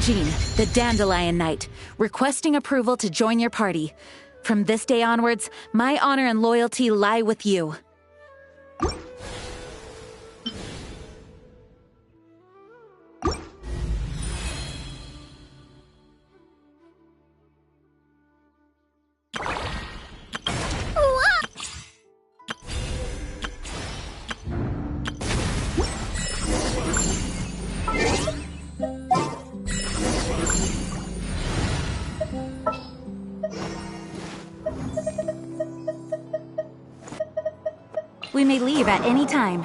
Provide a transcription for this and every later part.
Eugene, the Dandelion Knight, requesting approval to join your party. From this day onwards, my honor and loyalty lie with you. We may leave at any time.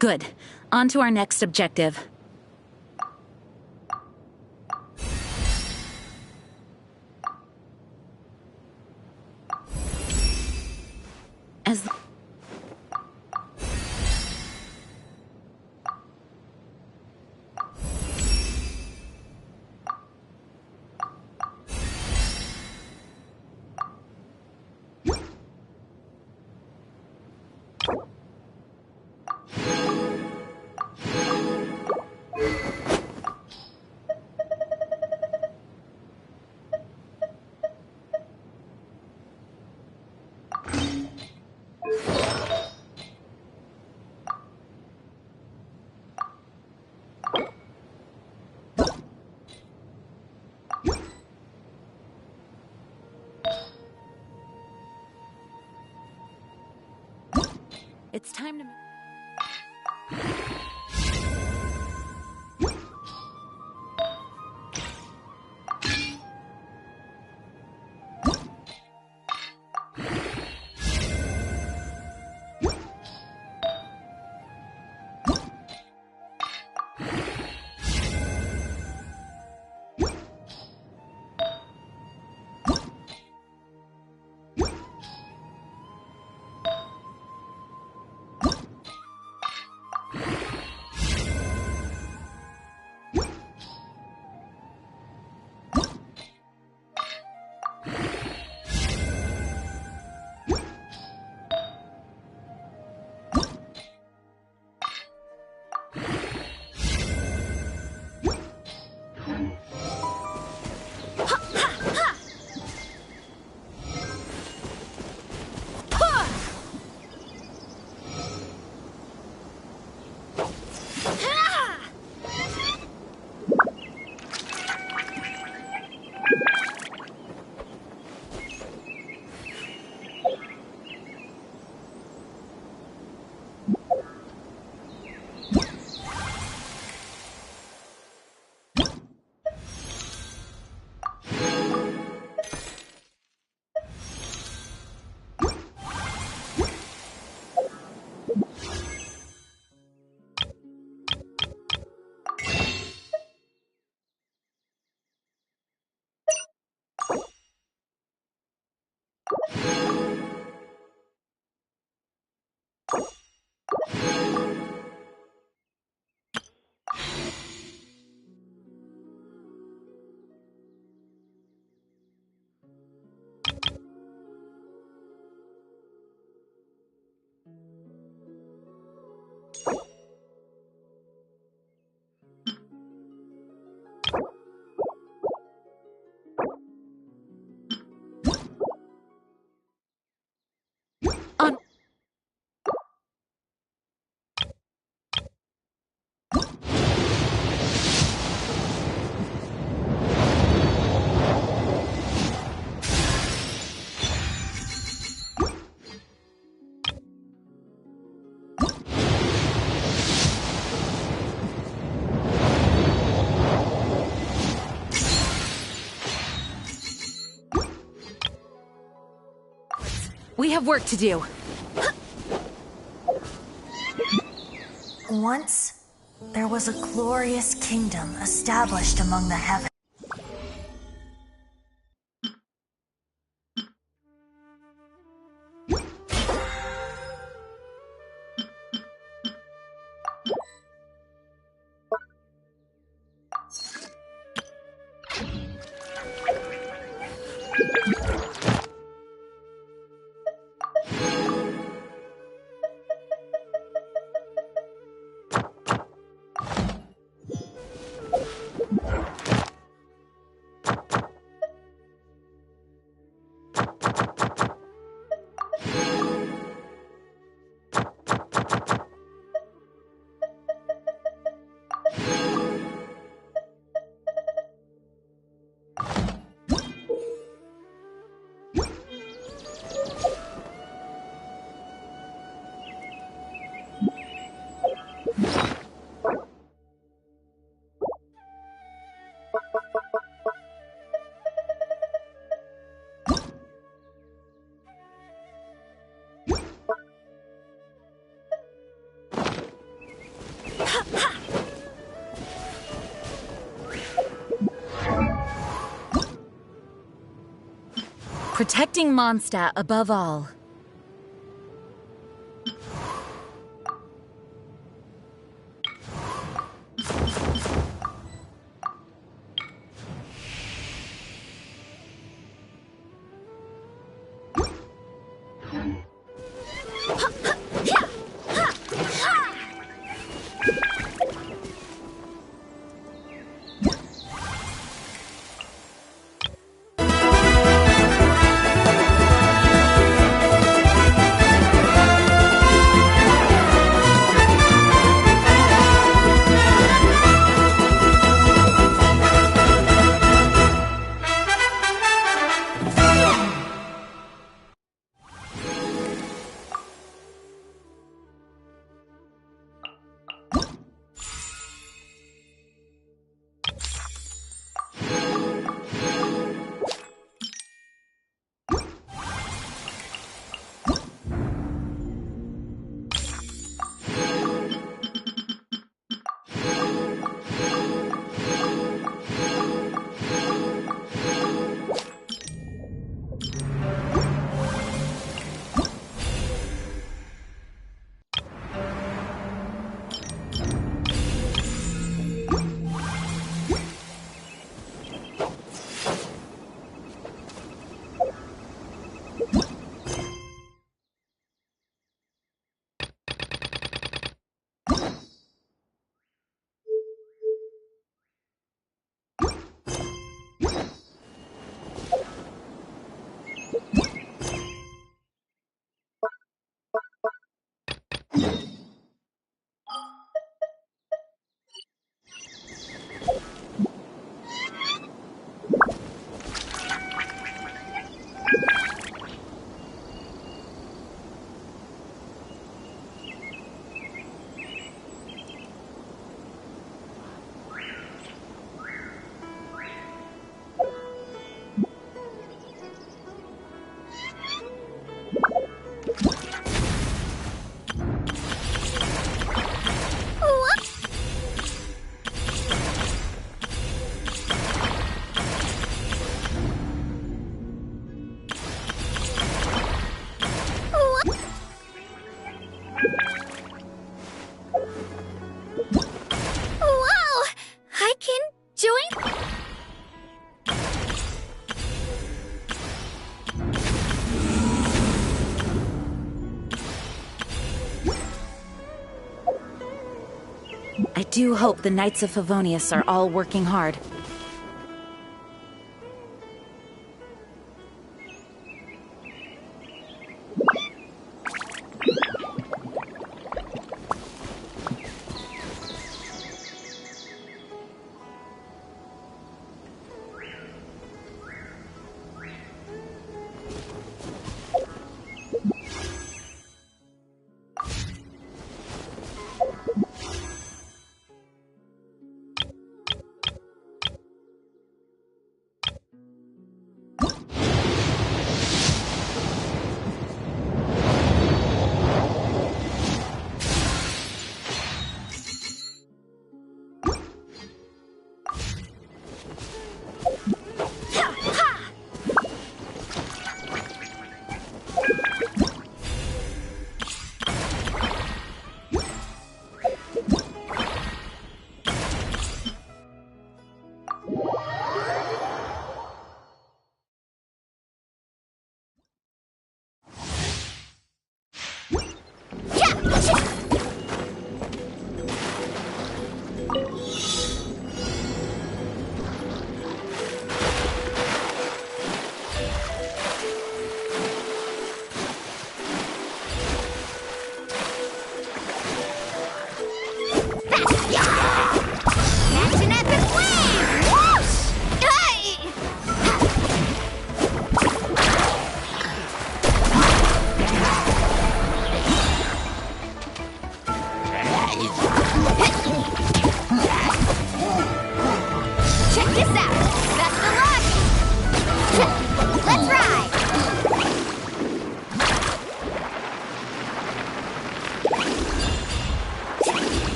Good. On to our next objective. As it's time to... We have work to do. Once, there was a glorious kingdom established among the heavens. Protecting Mondstadt above all. I do hope the Knights of Favonius are all working hard.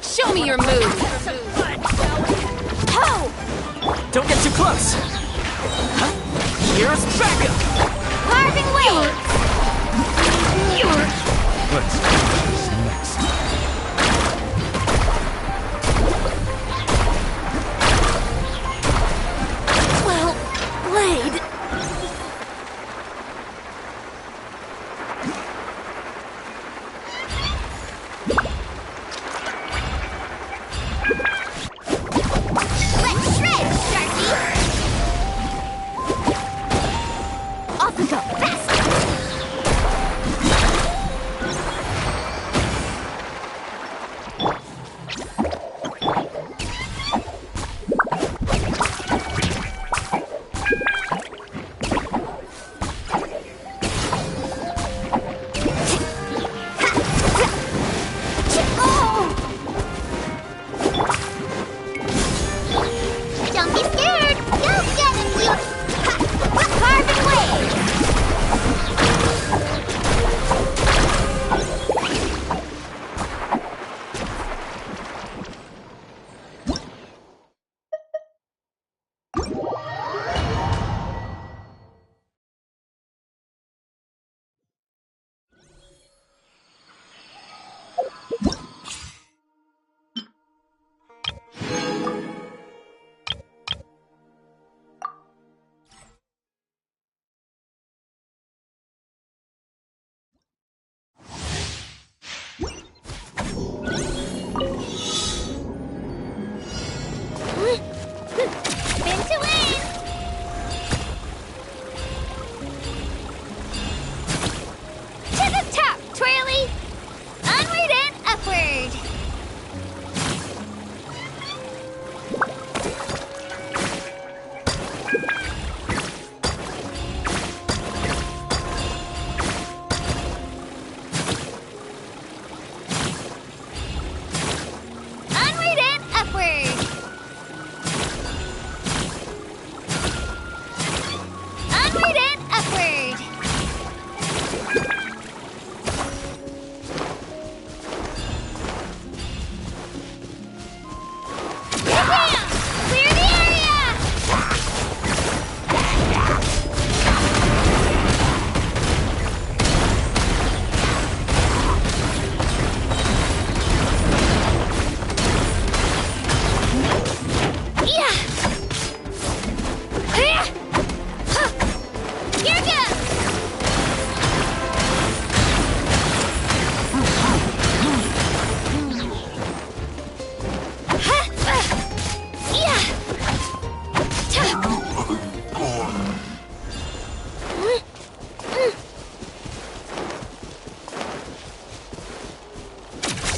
Show me your moves! Ho! Don't get too close! Huh? Here's backup! Carving waves! Let's do this next. Well played! Let's shred, Sharky! Off we go, fast! Don't be scared! You'll get it, you... Carving wave! Spin to win! To the top, Twirly! Onward and upward! Onward and upward! Onward and upward! Bam! Clear the area! Yeah! Here goes!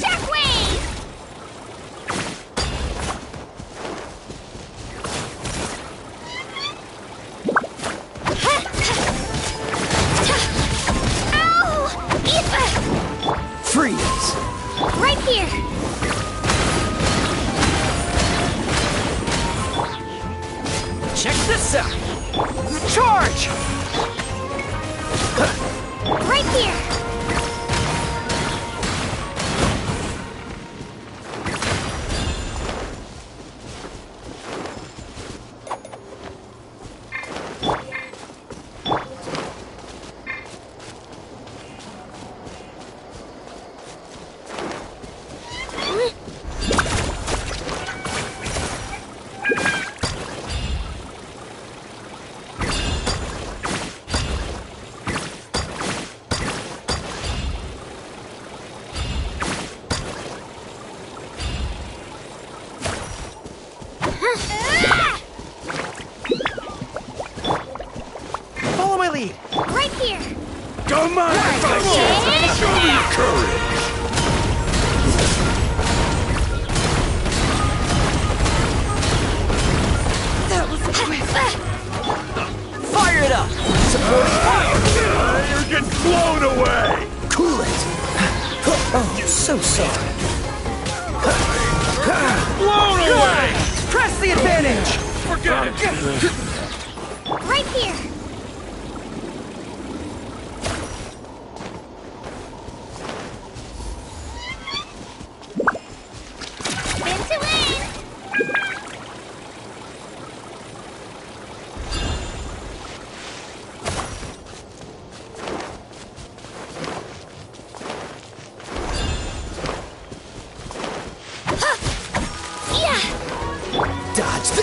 Shockwave! Ow! Freeze! Right here! Check this out! Charge! Right here! Follow my lead! Right here! Come on! Come on! Show me your courage! That was quick! Fire it up! Support fire! You're getting blown away! Cool it! Oh, so sorry. Blown away! Press the advantage! Forget it! Right here!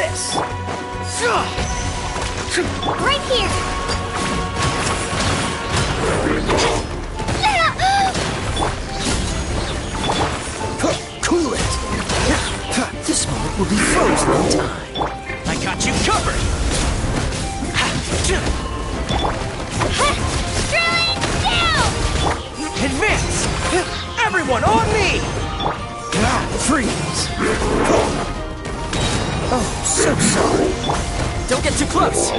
this! Right here! Cool it! This moment will be frozen in time. I got you covered! Drilling down! Advance! Everyone on me! Freeze! Oh, so sorry. Don't get too close!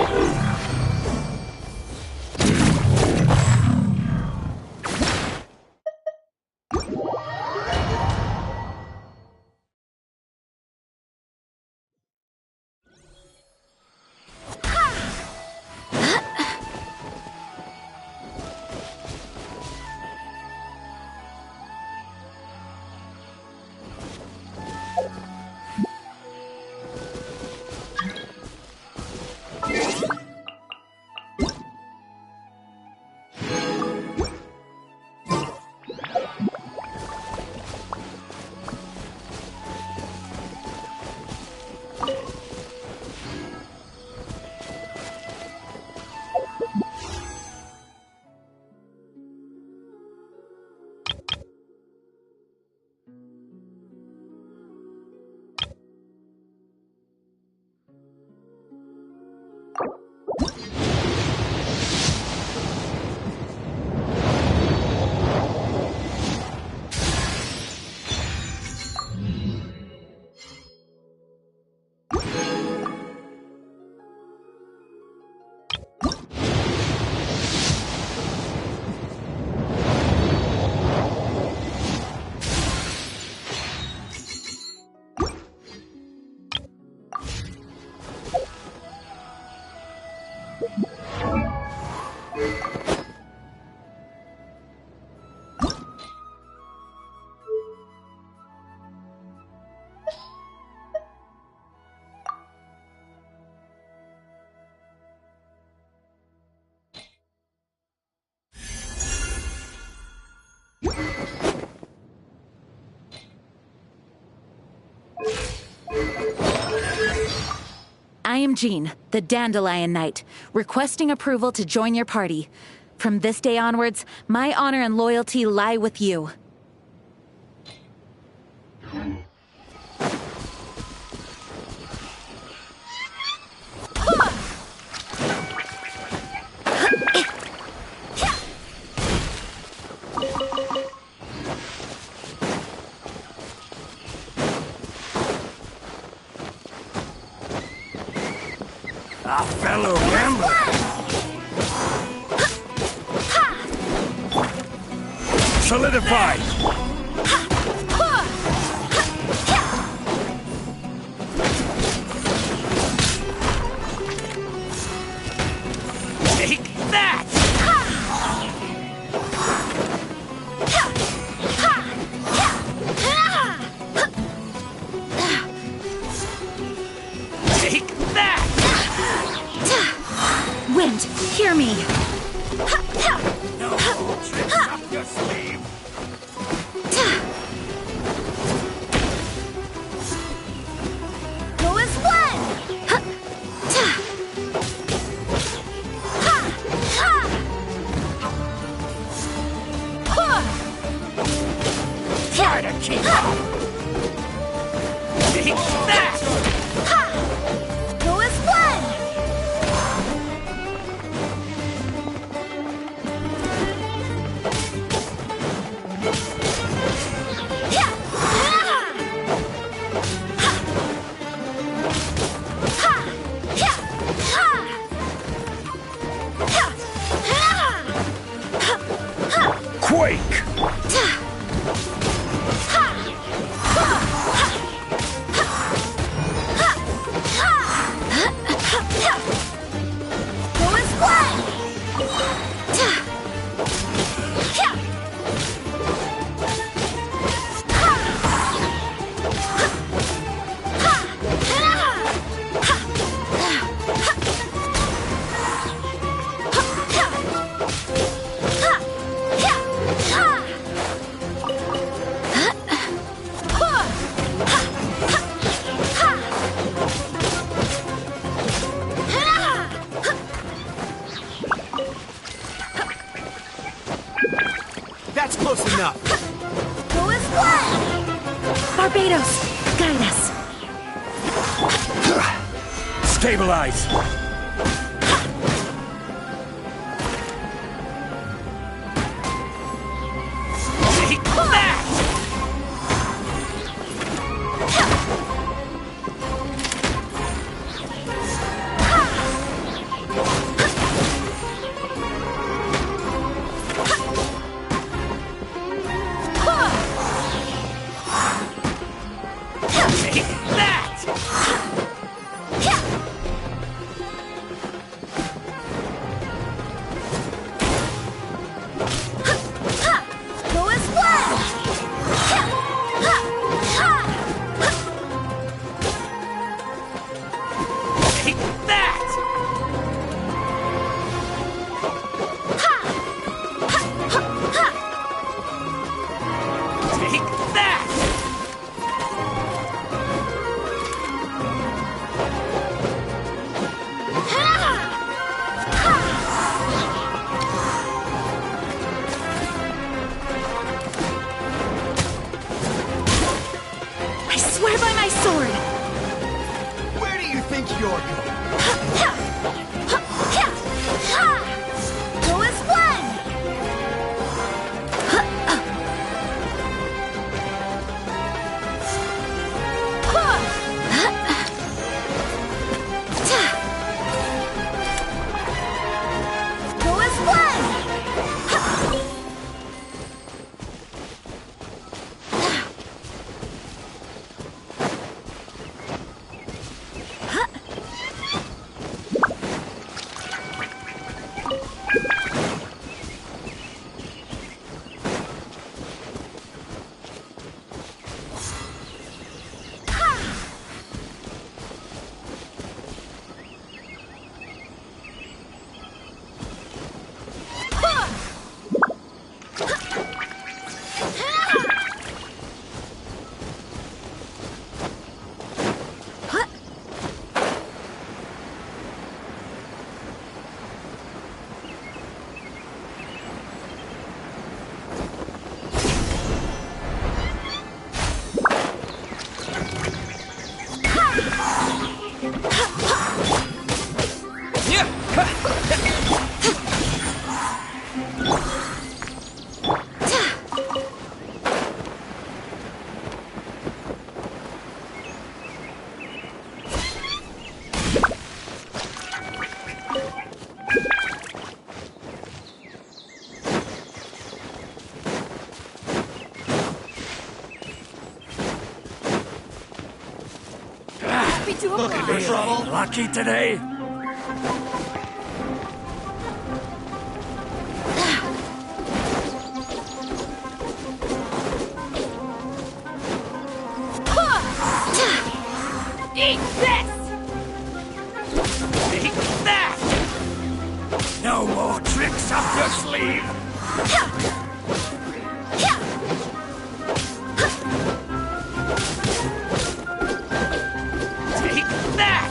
I am Jean, the Dandelion Knight, requesting approval to join your party. From this day onwards, my honor and loyalty lie with you. A fellow gambler. Solidified. Take that! Take that! Wind, hear me! No tricks up your sleeve. Go as one! Try to keep up. Take that! Go as one! Quake. Go as one! Stabilize! Take that! Take that! Go as one! Take that! Take that! I swear by my sword! Where do you think you're going? Go as one! Go as one! Looking for trouble? Lucky today? Eat this! Take that! No more tricks up your sleeve! Take that!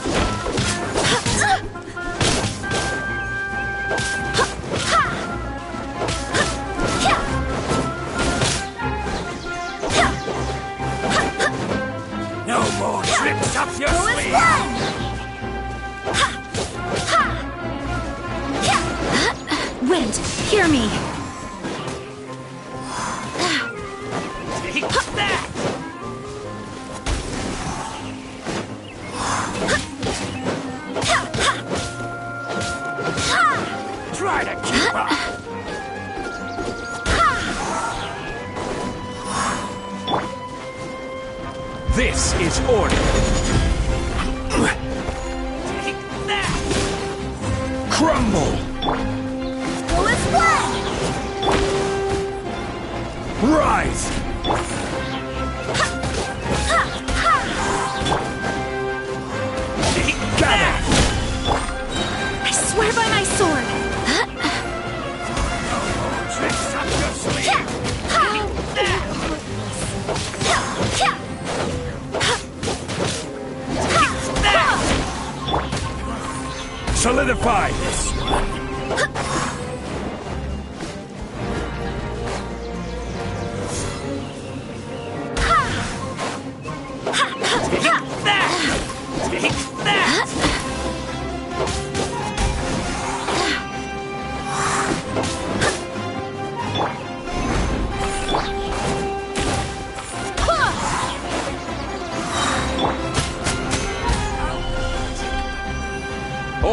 No more tricks up your Go as sleeve! one! Wind, hear me! Take that! Try to keep up! This is order! Take that! Crumble! Go as one! Rise! Take Gather! that! I swear by my sword! No more tricks up your sleeve! Solidify! Take that! Take that!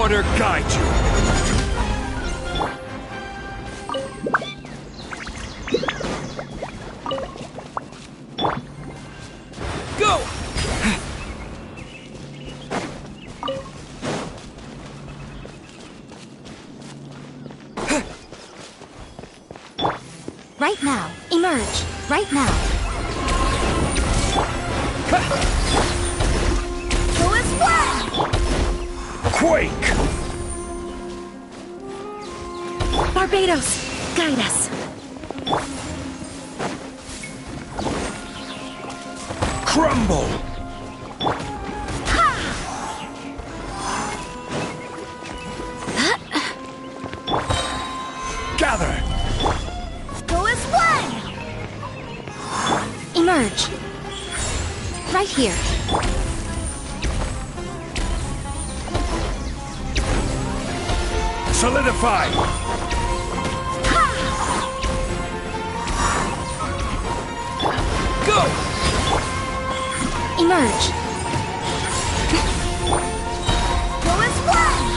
order guide you. Go! Right now. Emerge. Right now. Go as one! Quake! Barbados, guide us. Crumble! Gather! Go as one! Emerge. Right here. Solidify! Go! Emerge. Go as one!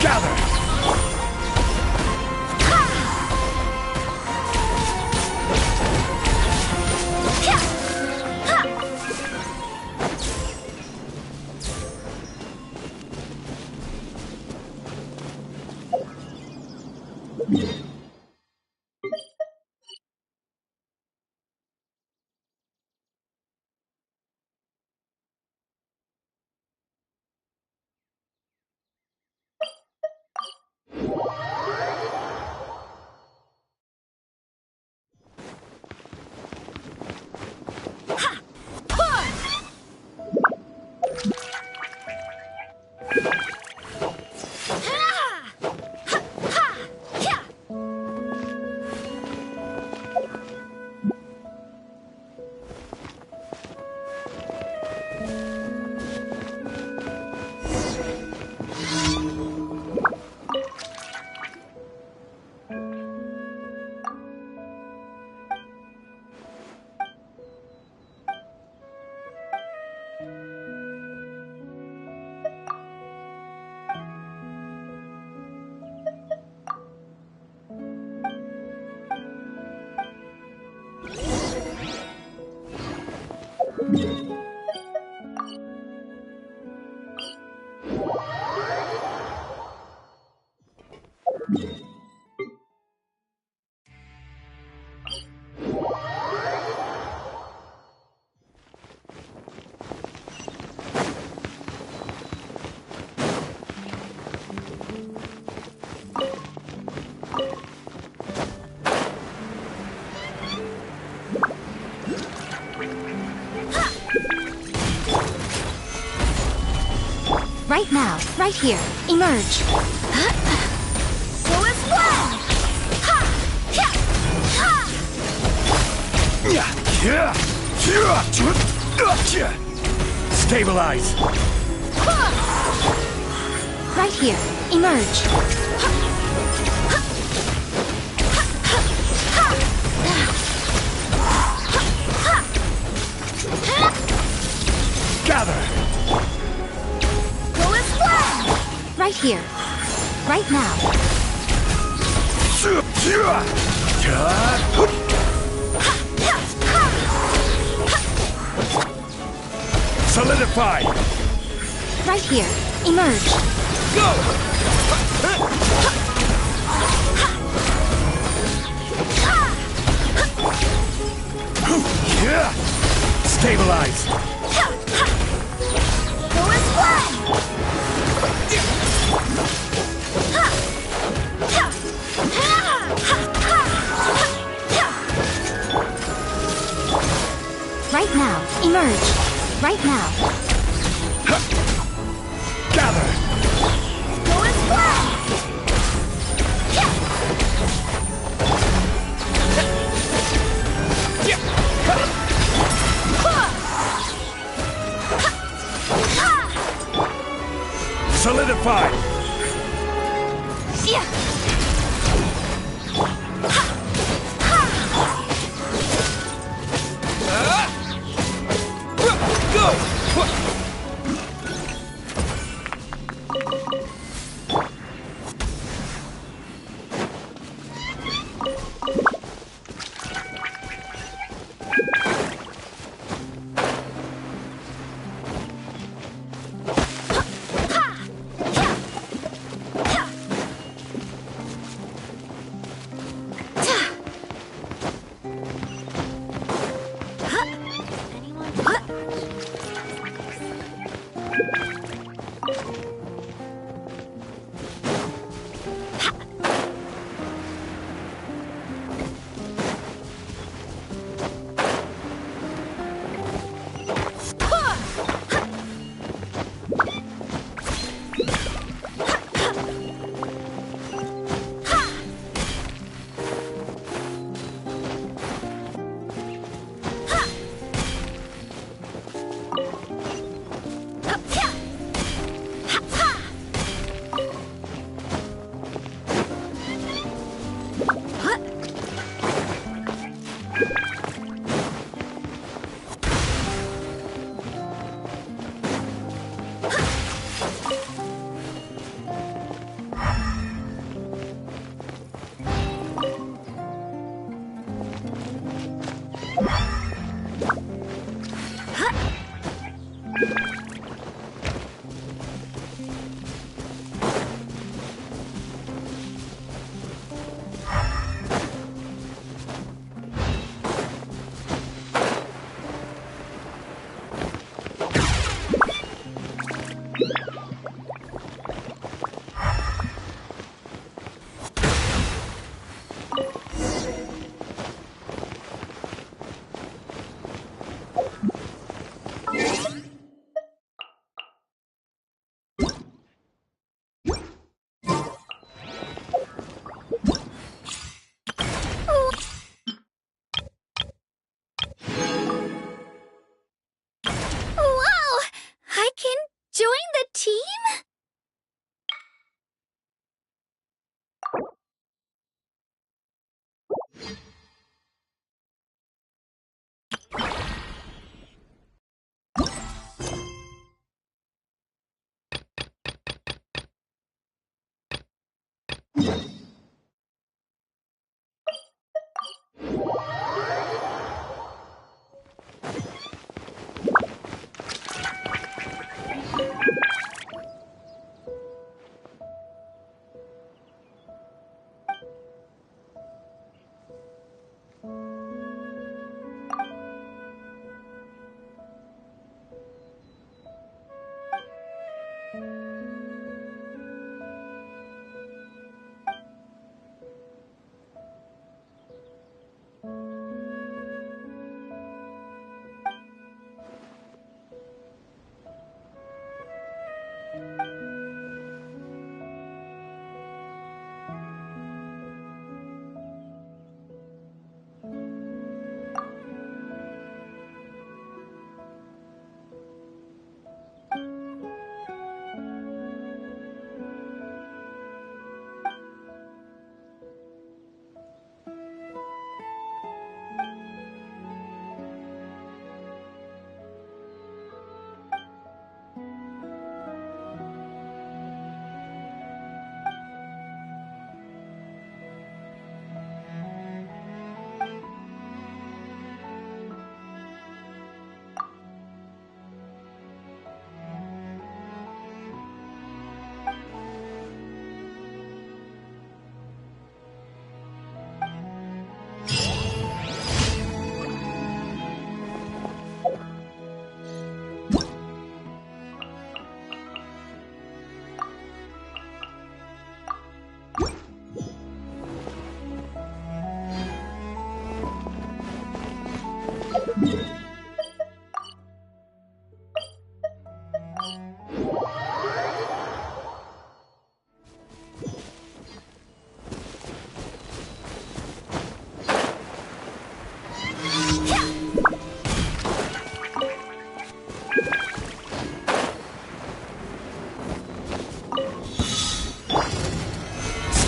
Gather! Right now. Right here. Emerge. Go as one! Stabilize! Right here. Emerge. Gather! Go as one! Right here. Right now. Solidify! Right here. Emerge. Go! Stabilize! Go as one! Right now. Emerge. Right now. Gather! Go as one! Solidify! Go! Wow! I can join the team?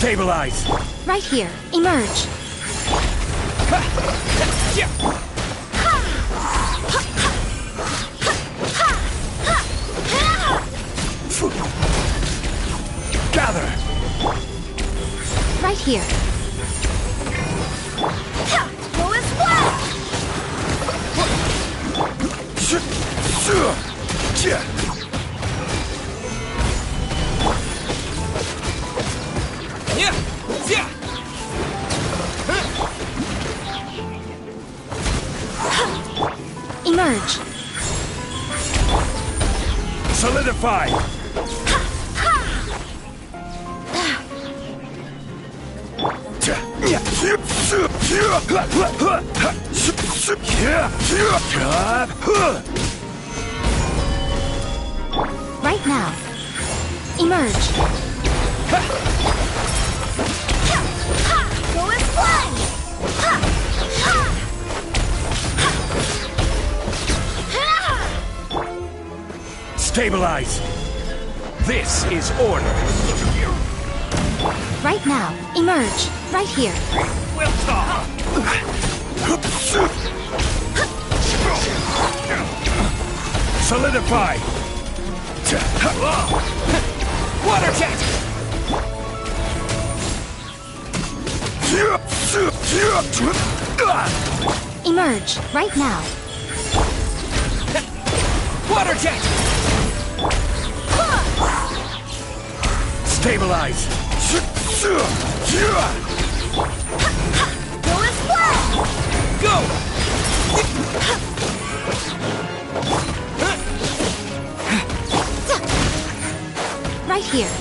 Stabilize! Right here. Emerge. Gather! Right here. Go as well! Emerge. Solidify! Right now. Emerge. Go and plunge! Stabilize! This is order! Right now. Emerge. Right here. We'll talk! Solidify! Water jet! Emerge. Right now. Water jet! Stabilize! Go and splash! Go! Right here.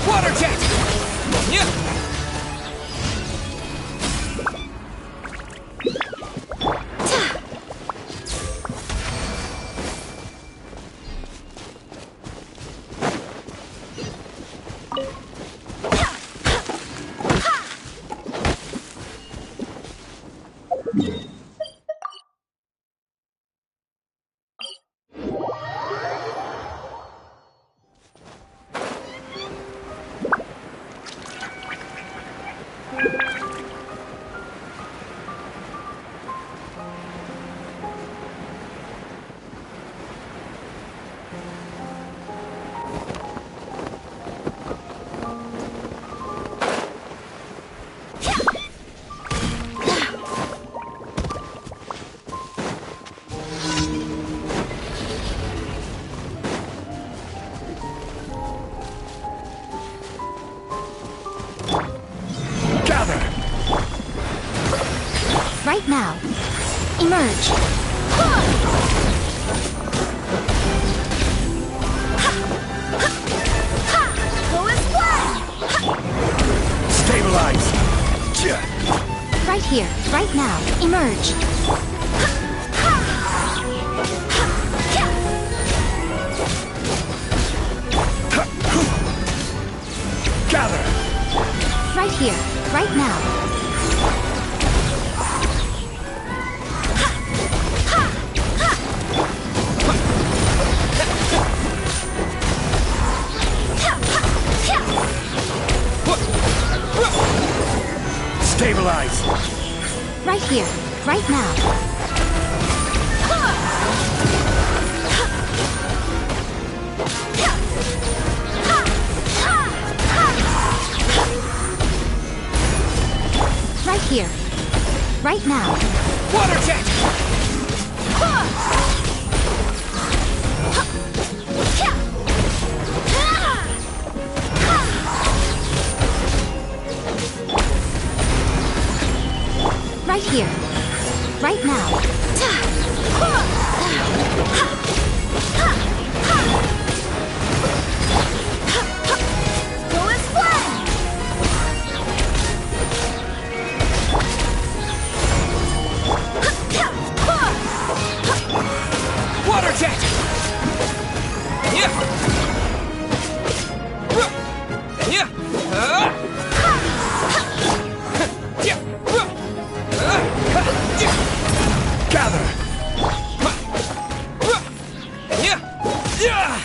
Water jet! Yeah! Right now. Emerge. Go and splash! Stabilize! Right here. Right now. Emerge. Gather! Right here. Right now. Stabilize! Right here. Right now. Right here. Right now. Water jet! Right here. Right now. Go and splash! Water jet! Yeah! Yeah! Gather! Yeah! Yeah!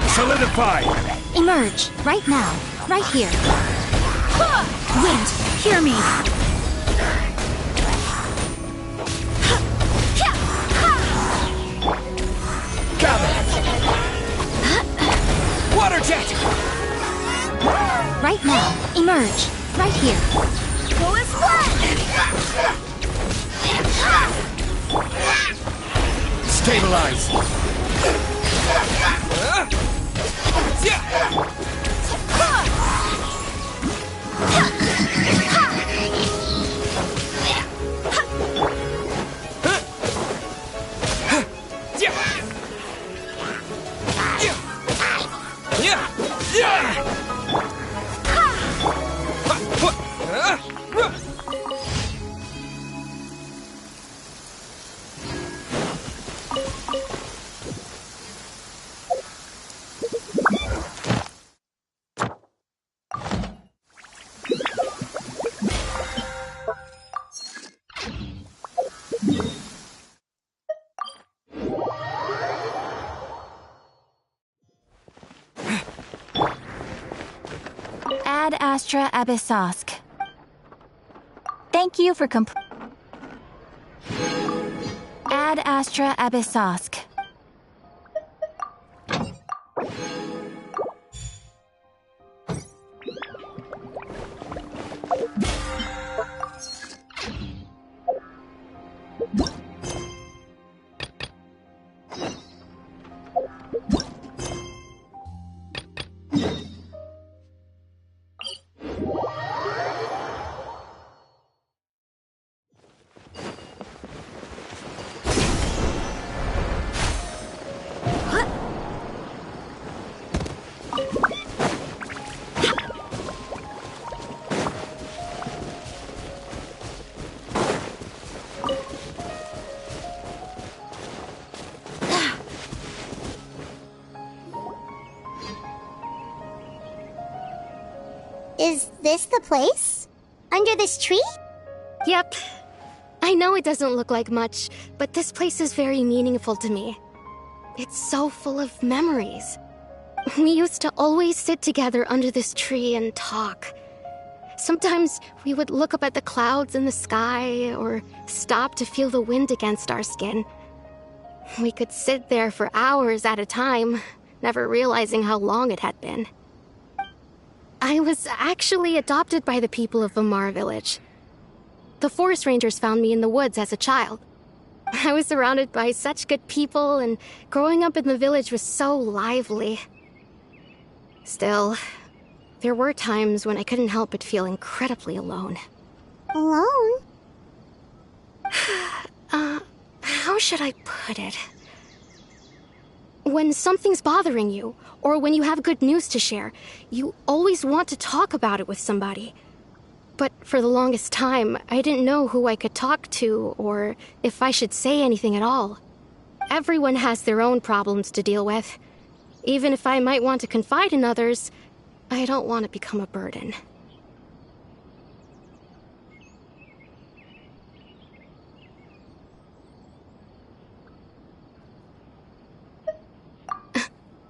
Solidify! Emerge. Right now. Right here. Wind, hear me! Water jet! Right now. Emerge. Right here. Full splash! Stabilize! Ad Astra Abyssosk. Thank you for Ad Astra Abyssosk. Is this the place? Under this tree? Yep. I know it doesn't look like much, but this place is very meaningful to me. It's so full of memories. We used to always sit together under this tree and talk. Sometimes we would look up at the clouds in the sky, or stop to feel the wind against our skin. We could sit there for hours at a time, never realizing how long it had been. I was actually adopted by the people of Vamar village. The forest rangers found me in the woods as a child. I was surrounded by such good people, and growing up in the village was so lively. Still, there were times when I couldn't help but feel incredibly alone. Alone? How should I put it? When something's bothering you, or when you have good news to share, you always want to talk about it with somebody. But for the longest time, I didn't know who I could talk to, or if I should say anything at all. Everyone has their own problems to deal with. Even if I might want to confide in others, I don't want to become a burden.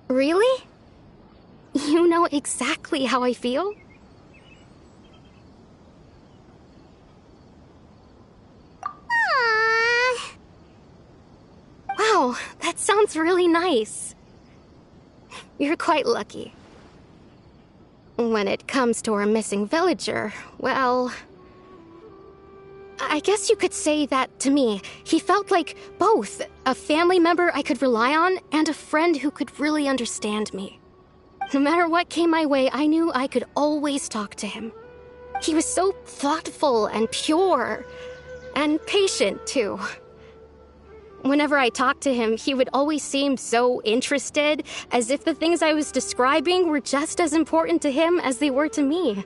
Really? You know exactly how I feel? Aww. Wow, that sounds really nice. You're quite lucky. When it comes to our missing villager, well, I guess you could say that to me. He felt like both a family member I could rely on and a friend who could really understand me. No matter what came my way, I knew I could always talk to him. He was so thoughtful and pure, and patient too. Whenever I talked to him, he would always seem so interested, as if the things I was describing were just as important to him as they were to me.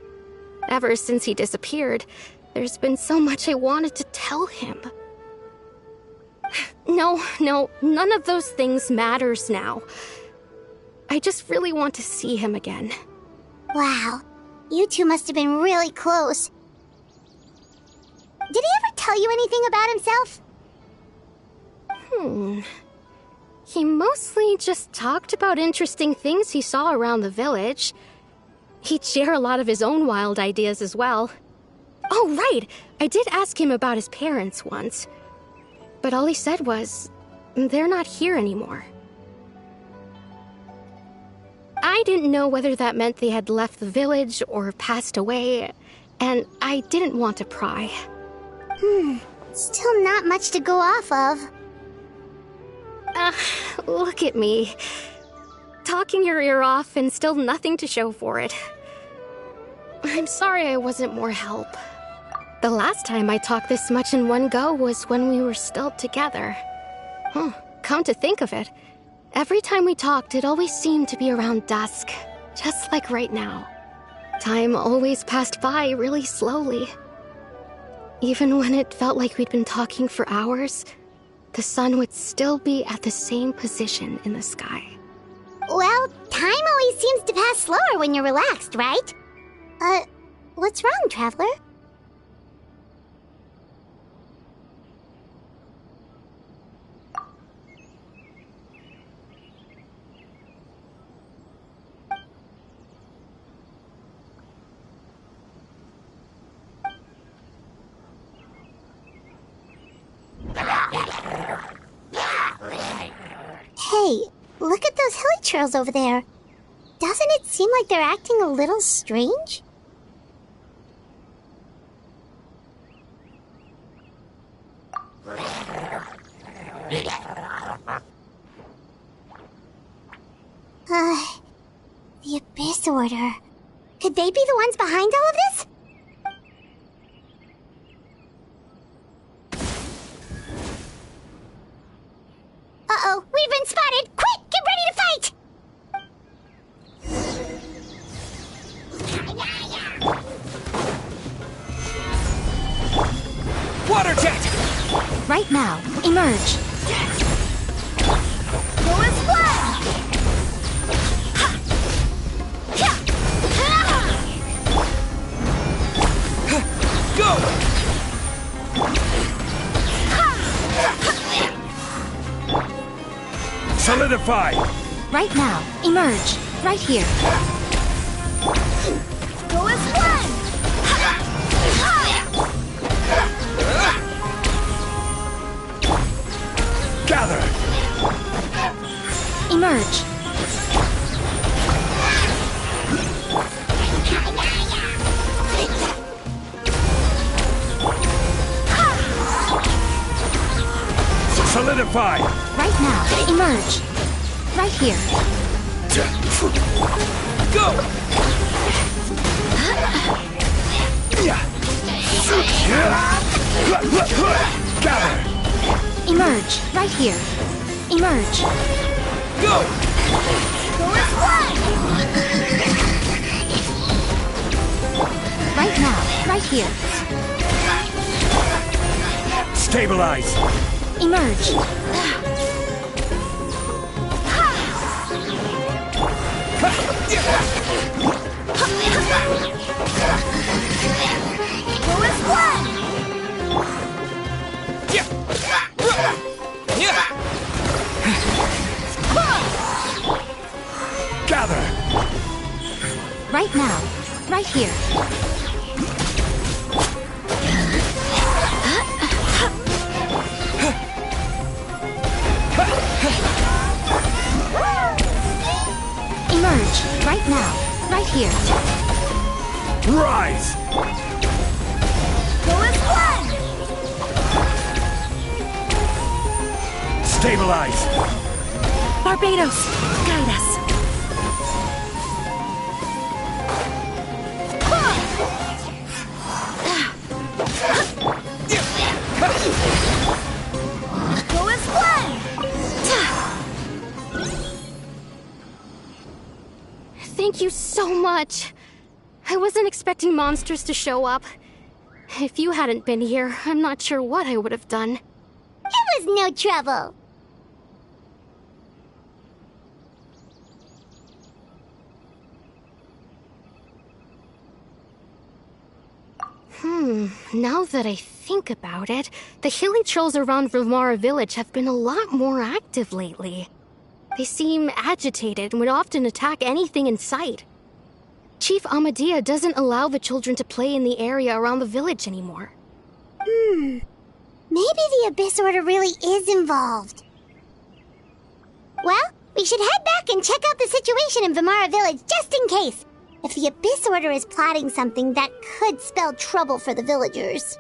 Ever since he disappeared, there's been so much I wanted to tell him. No, none of those things matters now. I just really want to see him again. Wow. You two must have been really close. Did he ever tell you anything about himself? He mostly just talked about interesting things he saw around the village. He'd share a lot of his own wild ideas as well. Oh, right! I did ask him about his parents once. But all he said was, they're not here anymore. I didn't know whether that meant they had left the village or passed away, and I didn't want to pry. Still not much to go off of. Look at me. Talking your ear off and still nothing to show for it. I'm sorry I wasn't more help. The last time I talked this much in one go was when we were still together. Come to think of it, every time we talked, it always seemed to be around dusk, just like right now. Time always passed by really slowly. Even when it felt like we'd been talking for hours, the sun would still be at the same position in the sky. Well, time always seems to pass slower when you're relaxed, right? What's wrong, Traveler? Hey, look at those hilly trails over there. Doesn't it seem like they're acting a little strange? The Abyss Order. Could they be the ones behind all of this? Uh-oh, we've been spotted! Quick, get ready to fight! Water jet! Right now, emerge. Go and fly! Go! Solidify! Right now, emerge. Right here. Go and fly! Gather! Emerge. Solidify! Right now, emerge. Right here. Go! Gather! Emerge. Right here. Emerge. Go! Go and fly! Right now. Right here. Stabilize! Emerge. Go and fly! Gather! Right now. Right here. Emerge. Right now. Right here. Rise! Go and fly! Stabilize! Barbados, guide us. Go and fly! Thank you so much. I wasn't expecting monsters to show up. If you hadn't been here, I'm not sure what I would have done. It was no trouble. Now that I think about it, the hilly trolls around Vilmara village have been a lot more active lately. They seem agitated and would often attack anything in sight. Chief Amadea doesn't allow the children to play in the area around the village anymore. Maybe the Abyss Order really is involved. Well, we should head back and check out the situation in Vimara Village just in case. If the Abyss Order is plotting something that could spell trouble for the villagers.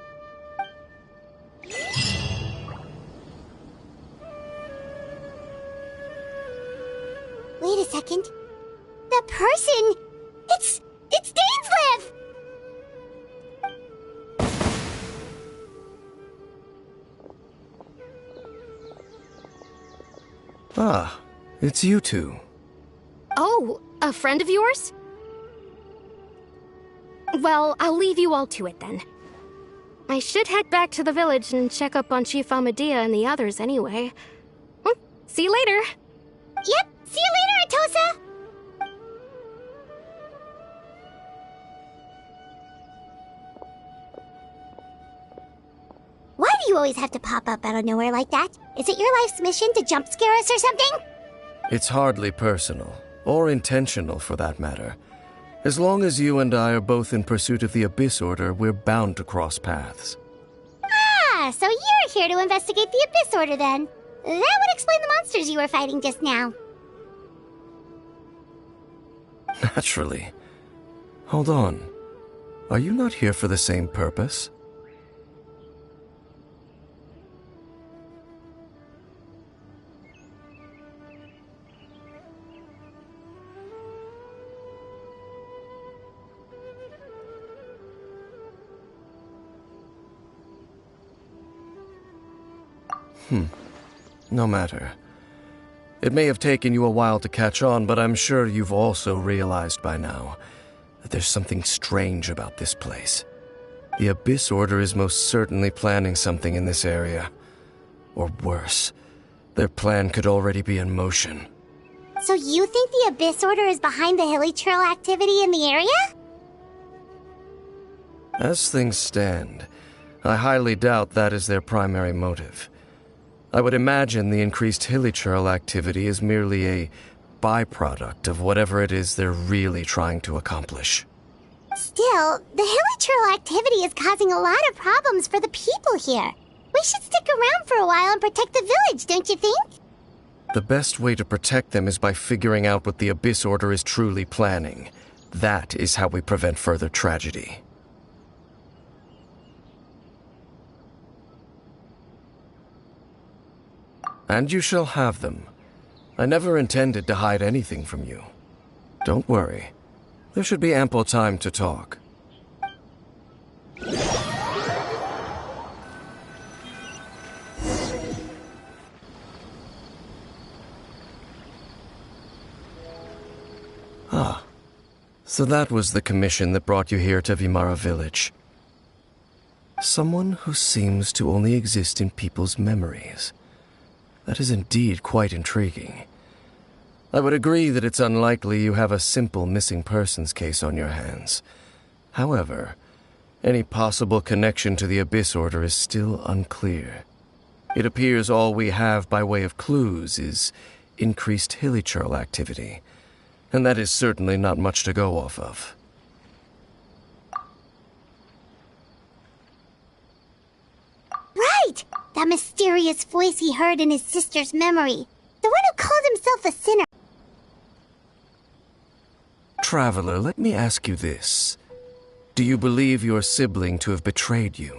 Wait a second. That person... It's Dainslev! Ah, it's you two. Oh, a friend of yours? Well, I'll leave you all to it then. I should head back to the village and check up on Chief Amadea and the others anyway. See you later. Yep, see you later, Atosa! Why do you always have to pop up out of nowhere like that? Is it your life's mission to jump scare us or something? It's hardly personal, or intentional for that matter. As long as you and I are both in pursuit of the Abyss Order, we're bound to cross paths. Ah, so you're here to investigate the Abyss Order then. That would explain the monsters you were fighting just now. Naturally. Hold on. Are you not here for the same purpose? No matter. It may have taken you a while to catch on, but I'm sure you've also realized by now that there's something strange about this place. The Abyss Order is most certainly planning something in this area. Or worse, their plan could already be in motion. So you think the Abyss Order is behind the hilly trail activity in the area? As things stand, I highly doubt that is their primary motive. I would imagine the increased hilichurl activity is merely a byproduct of whatever it is they're really trying to accomplish. Still, the hilichurl activity is causing a lot of problems for the people here. We should stick around for a while and protect the village, don't you think? The best way to protect them is by figuring out what the Abyss Order is truly planning. That is how we prevent further tragedy. And you shall have them. I never intended to hide anything from you. Don't worry. There should be ample time to talk. Ah. So that was the commission that brought you here to Vimara Village. Someone who seems to only exist in people's memories. That is indeed quite intriguing. I would agree that it's unlikely you have a simple missing persons case on your hands. However, any possible connection to the Abyss Order is still unclear. It appears all we have by way of clues is increased hilichurl activity, and that is certainly not much to go off of. Right! That mysterious voice he heard in his sister's memory. The one who called himself a sinner. Traveler, let me ask you this. Do you believe your sibling to have betrayed you?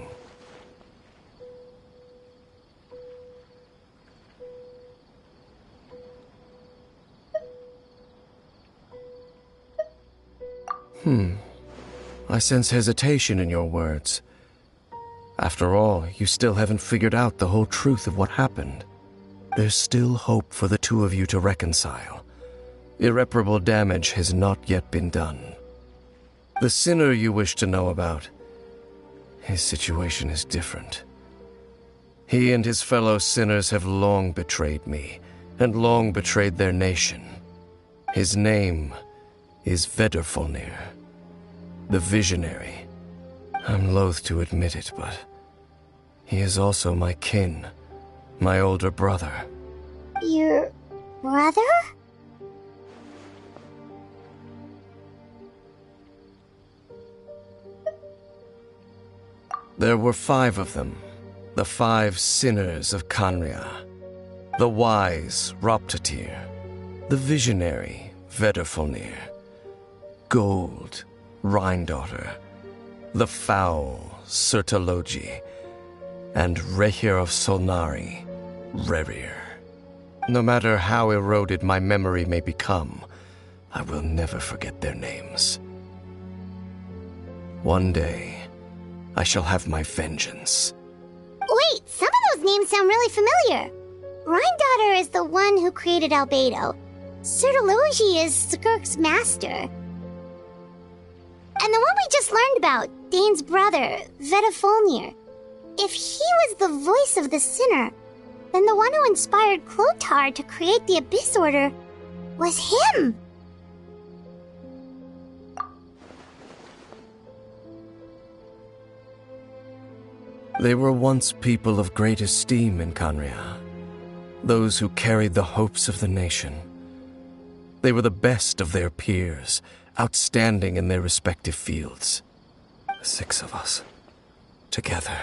I sense hesitation in your words. After all, you still haven't figured out the whole truth of what happened. There's still hope for the two of you to reconcile. Irreparable damage has not yet been done. The sinner you wish to know about, his situation is different. He and his fellow sinners have long betrayed me, and long betrayed their nation. His name is Vedrfolnir, the Visionary. I'm loath to admit it, but he is also my kin, my older brother. Your Brother? There were 5 of them, the 5 sinners of Kanria. The wise Roptatir, the visionary Vedderfolnir, Gold Rhindaughter, the foul Sertologi, and Rehir of Solnari, Rerir. No matter how eroded my memory may become, I will never forget their names. One day, I shall have my vengeance. Wait, some of those names sound really familiar. Rhindaughter is the one who created Albedo. Sertologi is Skirk's master. And the one we just learned about, Dane's brother, Vedderfolnir. If he was the voice of the sinner, then the one who inspired Clothar to create the Abyss Order was him! They were once people of great esteem in Kanria, those who carried the hopes of the nation. They were the best of their peers, outstanding in their respective fields. 6 of us, together.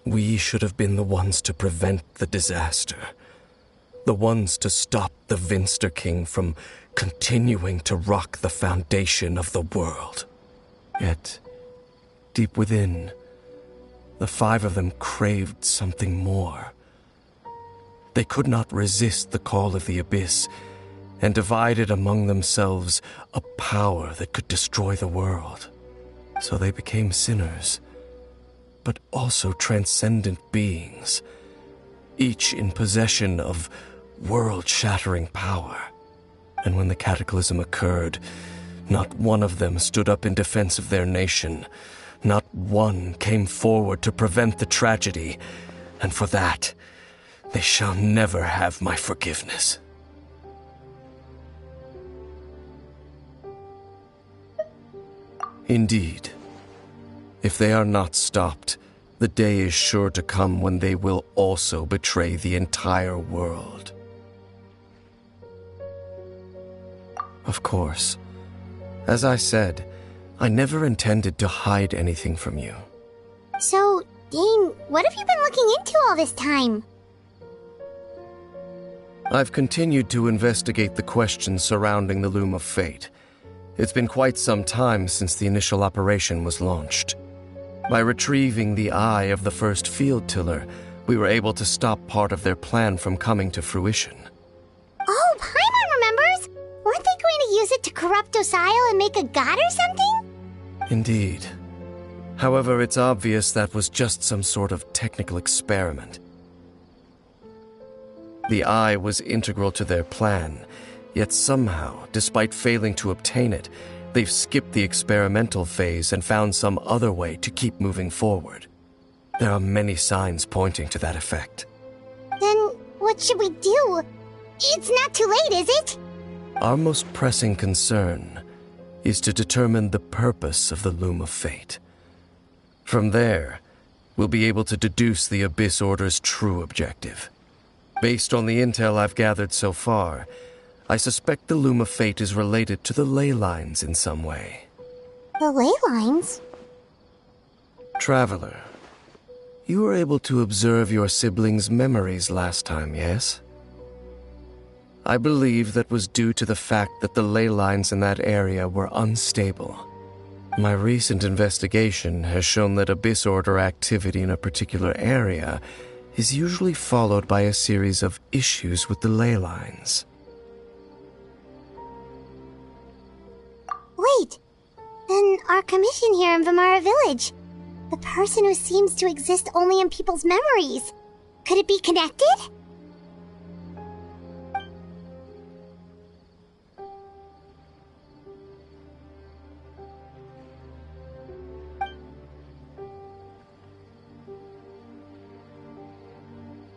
We should have been the ones to prevent the disaster, the ones to stop the Vinster King from continuing to rock the foundation of the world. Yet, deep within, the 5 of them craved something more. They could not resist the call of the Abyss, and divided among themselves a power that could destroy the world. So they became sinners, but also transcendent beings, each in possession of world-shattering power. And when the cataclysm occurred, not one of them stood up in defense of their nation. Not one came forward to prevent the tragedy, and for that, they shall never have my forgiveness. Indeed, if they are not stopped, the day is sure to come when they will also betray the entire world. Of course, as I said, I never intended to hide anything from you. So, Dane, what have you been looking into all this time? I've continued to investigate the questions surrounding the Loom of Fate. It's been quite some time since the initial operation was launched. By retrieving the eye of the first field tiller, we were able to stop part of their plan from coming to fruition. Oh, Paimon remembers! Weren't they going to use it to corrupt Osial and make a god or something? Indeed. However, it's obvious that was just some sort of technical experiment. The eye was integral to their plan, yet somehow, despite failing to obtain it, they've skipped the experimental phase and found some other way to keep moving forward. There are many signs pointing to that effect. Then, what should we do? It's not too late, is it? Our most pressing concern is to determine the purpose of the Loom of Fate. From there, we'll be able to deduce the Abyss Order's true objective. Based on the intel I've gathered so far, I suspect the Loom of Fate is related to the ley lines in some way. The ley lines? Traveler, you were able to observe your siblings' memories last time, yes? I believe that was due to the fact that the ley lines in that area were unstable. My recent investigation has shown that Abyss Order activity in a particular area is usually followed by a series of issues with the ley lines. Wait, then our commission here in Vimara Village, the person who seems to exist only in people's memories, could it be connected?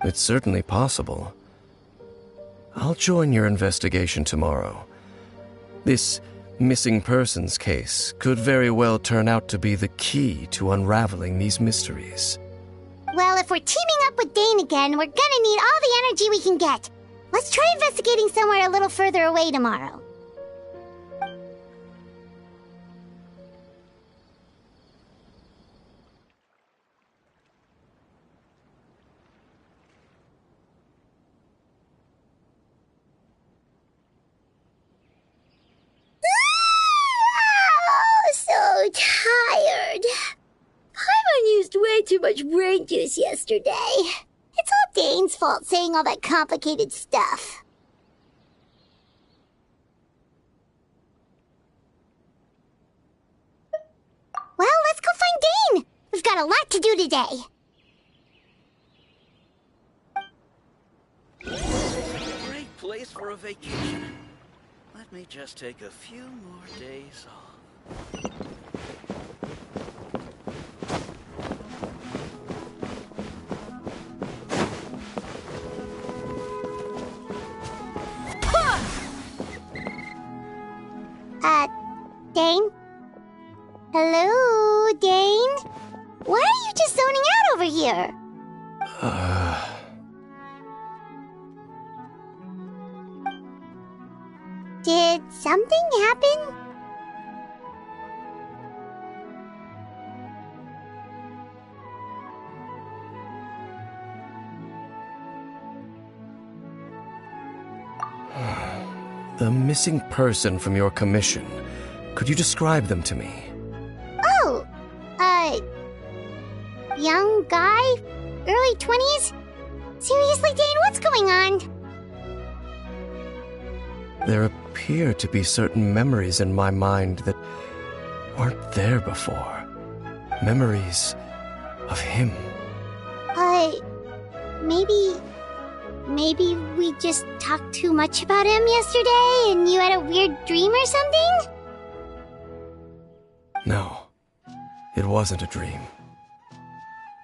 It's certainly possible. I'll join your investigation tomorrow. This missing persons case could very well turn out to be the key to unraveling these mysteries. Well, if we're teaming up with Dane again, we're gonna need all the energy we can get. Let's try investigating somewhere a little further away tomorrow. So tired. Paimon used way too much brain juice yesterday. It's all Dane's fault saying all that complicated stuff. Well, let's go find Dane. We've got a lot to do today. Great place for a vacation. Let me just take a few more days off. Dane? Hello, Dane? Why are you just zoning out over here? Did something happen? The missing person from your commission. Could you describe them to me? Oh, young guy? Early 20s? Seriously, Dane, what's going on? There appear to be certain memories in my mind that weren't there before. Memories of him. Maybe we just talked too much about him yesterday and you had a weird dream or something? No, it wasn't a dream.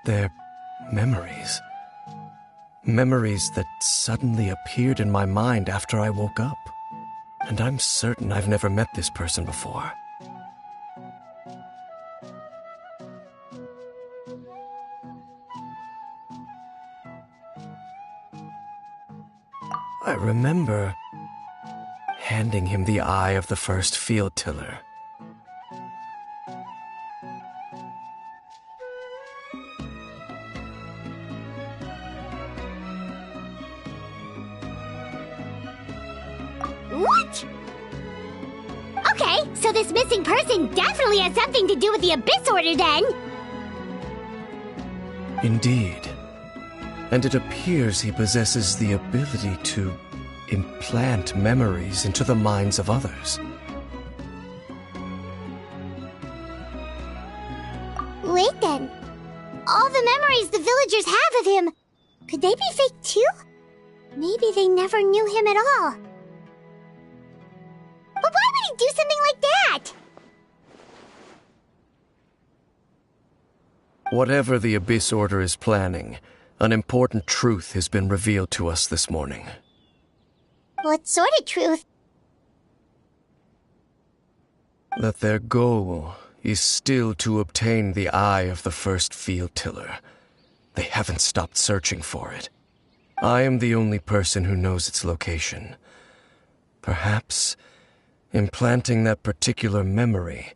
They're memories. Memories that suddenly appeared in my mind after I woke up. And I'm certain I've never met this person before. I remember handing him the eye of the first field tiller. What? Okay, so this missing person definitely has something to do with the Abyss Order then! Indeed. And it appears he possesses the ability to implant memories into the minds of others. Wait then. All the memories the villagers have of him, could they be fake too? Maybe they never knew him at all. But why would he do something like that? Whatever the Abyss Order is planning, an important truth has been revealed to us this morning. What sort of truth? That their goal is still to obtain the eye of the first field tiller. They haven't stopped searching for it. I am the only person who knows its location. Perhaps implanting that particular memory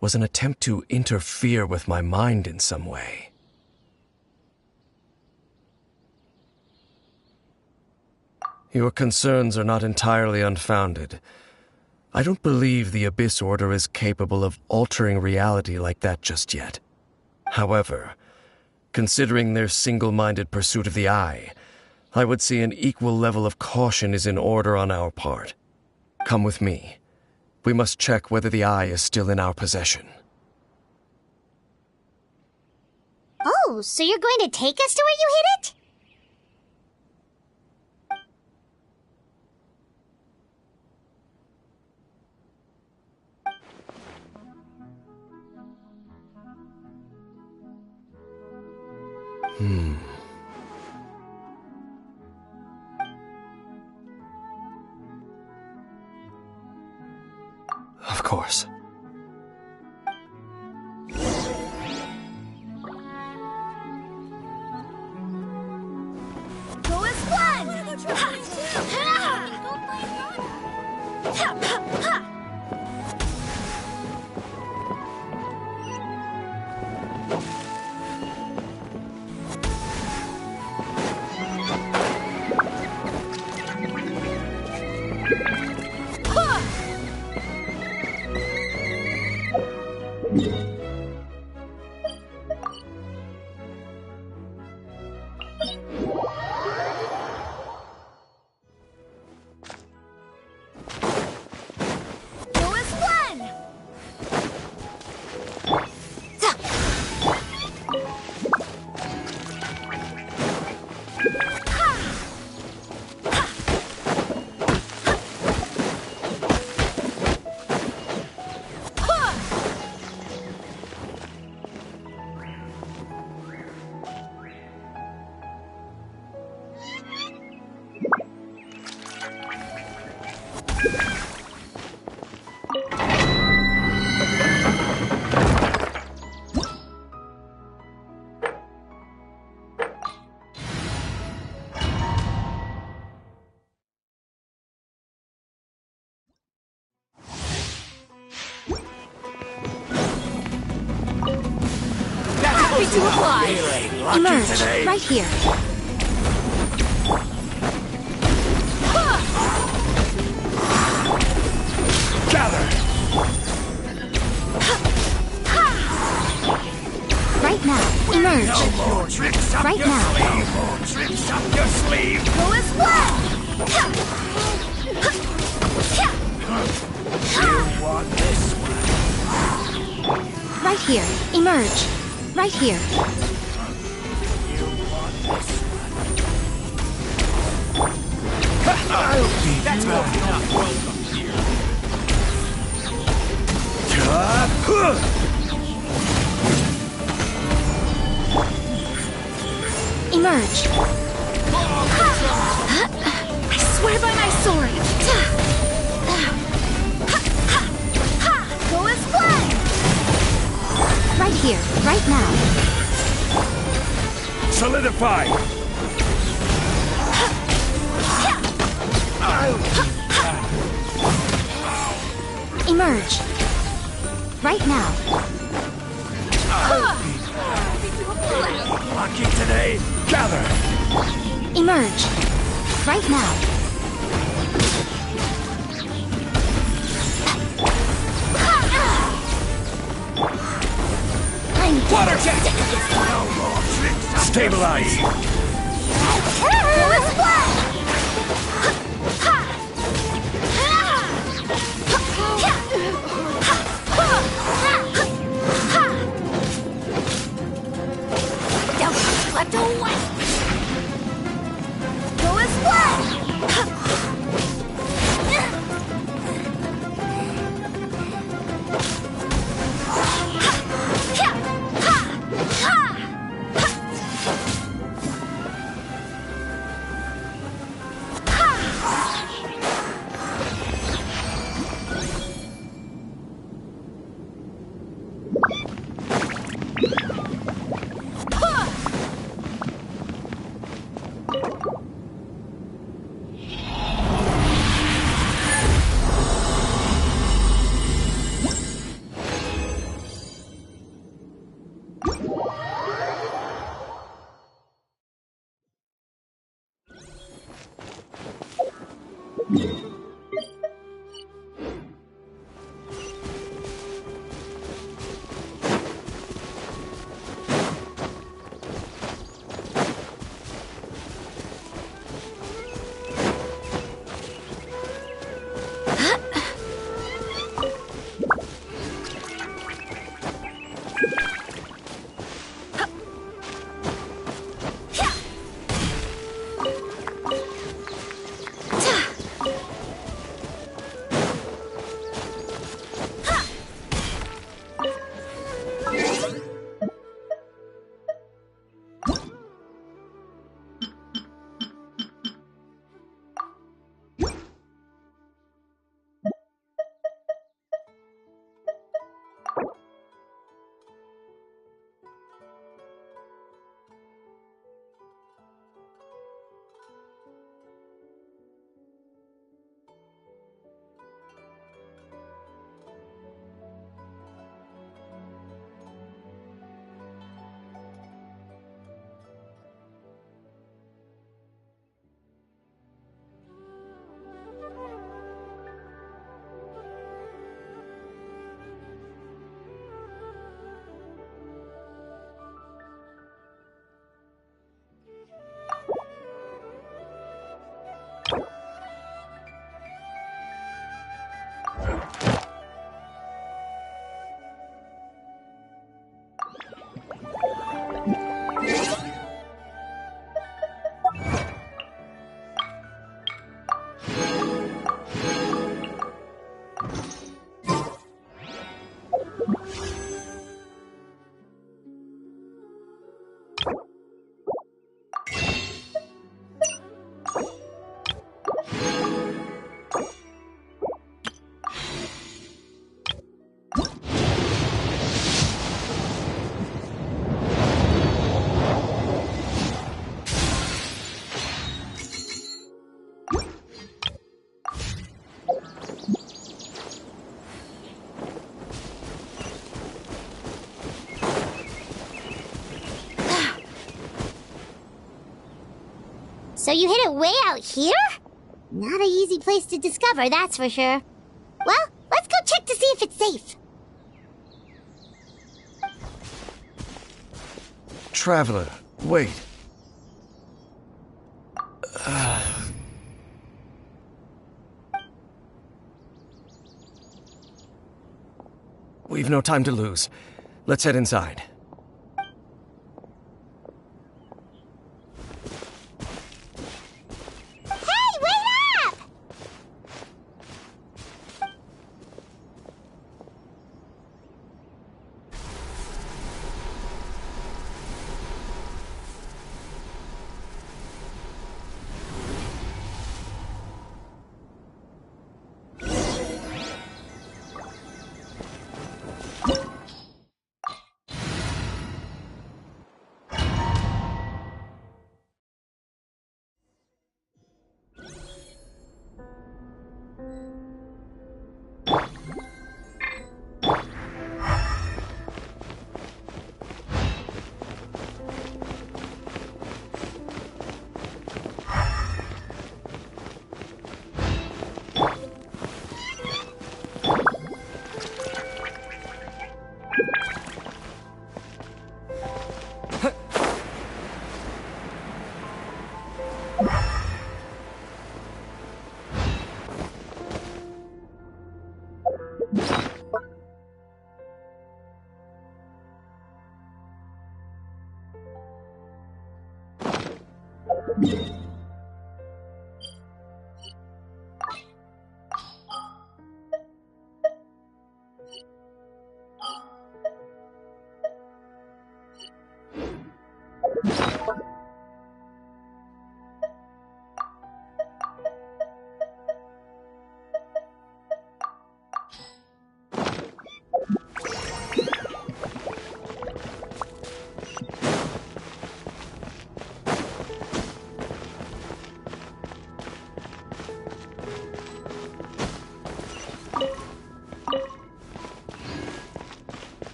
was an attempt to interfere with my mind in some way. Your concerns are not entirely unfounded. I don't believe the Abyss Order is capable of altering reality like that just yet. However, considering their single-minded pursuit of the Eye, I would say an equal level of caution is in order on our part. Come with me. We must check whether the Eye is still in our possession. Oh, so you're going to take us to where you hid it? Of course. Go as planned! To apply. Emerge right here. Gather. Right now. Emerge. No more tricks up Right your now. sleeve. No more tricks up your sleeve. Go as well! You want this one? Right here. Emerge. Right here. You want this one? I'll be That's not welcome here. Emerge. I swear by my sword! Go as well! Right here. Right now. Solidify. Emerge. Right now. Lucky today. Gather. Emerge. Right now. Water jet. No more tricks. Stabilize. Go as well! Left away! Go as well! So you hid it way out here? Not an easy place to discover, that's for sure. Well, let's go check to see if it's safe. Traveler, wait. We've no time to lose. Let's head inside. Hey, wait up!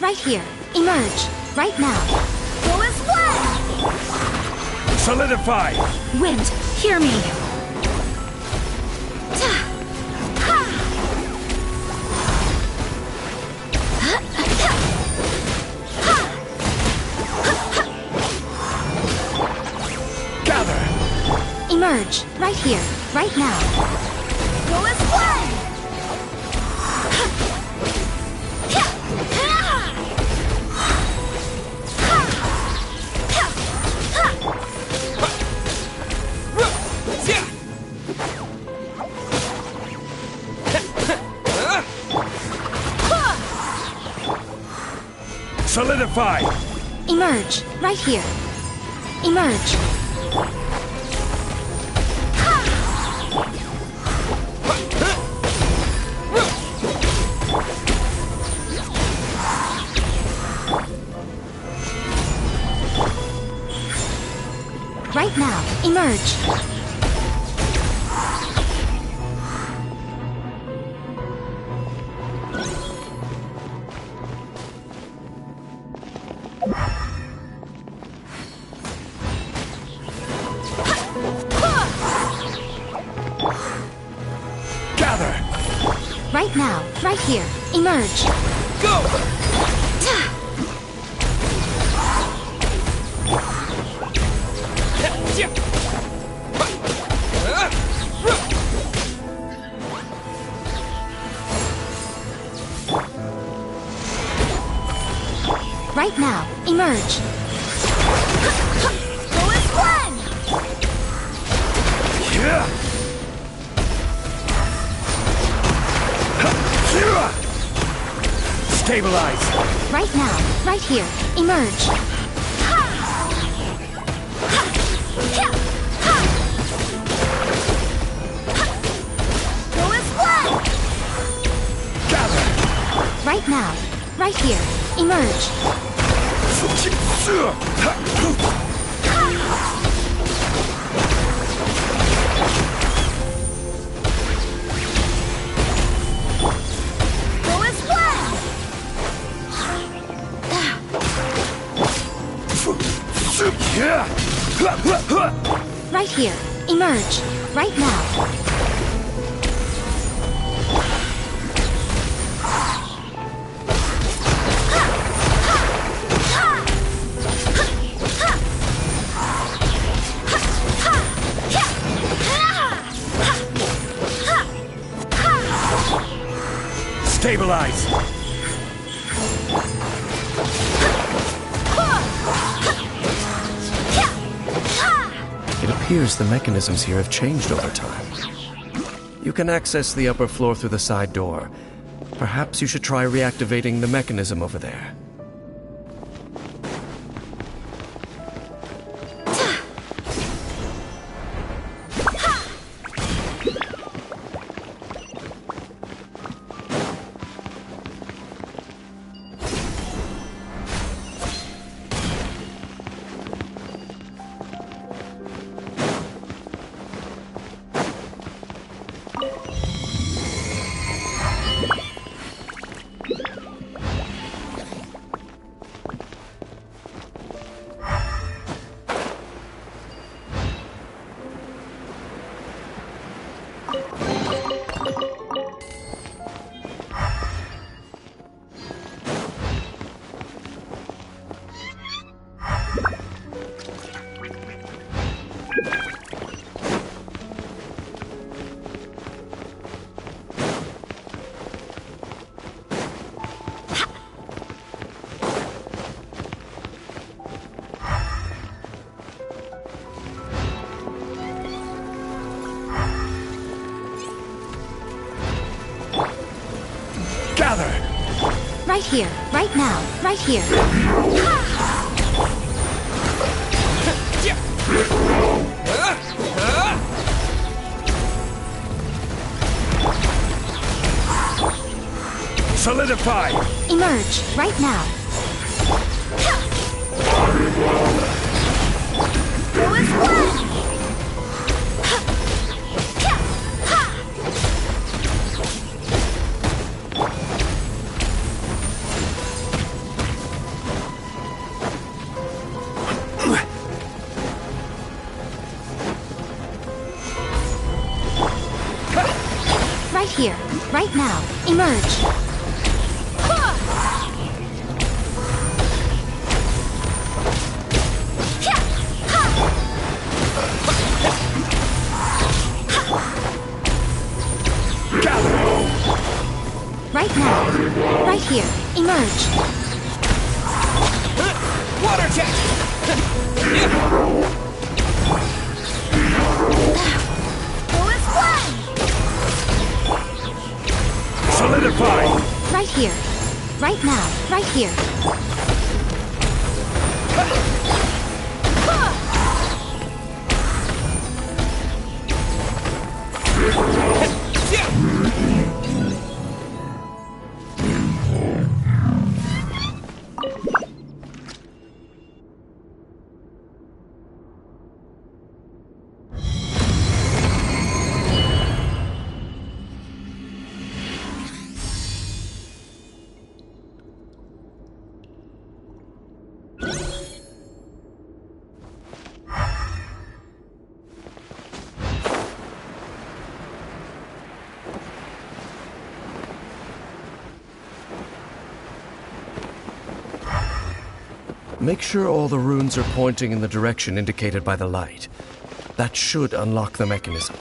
Right here. Emerge. Right now. Go as one! Solidify! Wind, hear me. Gather! Emerge. Right here. Right now. Go as one! Solidify! Emerge. Right here. Emerge. Right now. Emerge. Gather! Right now. Right here. Emerge. Go! right now. Emerge. Go as one! Stabilize! Right now, right here. Emerge. Go as one! Gather! Right now, right here. Emerge. Go as one! Right here. Emerge. Right now. Stabilize! It appears the mechanisms here have changed over time. You can access the upper floor through the side door. Perhaps you should try reactivating the mechanism over there. Right here, right now, right here. Solidify! Emerge, right now. Go as one! Right here, right now. Emerge. Right now, right here. Emerge. Water jet! Go as one! Solidify! Right here, right now, right here. Make sure all the runes are pointing in the direction indicated by the light. That should unlock the mechanism.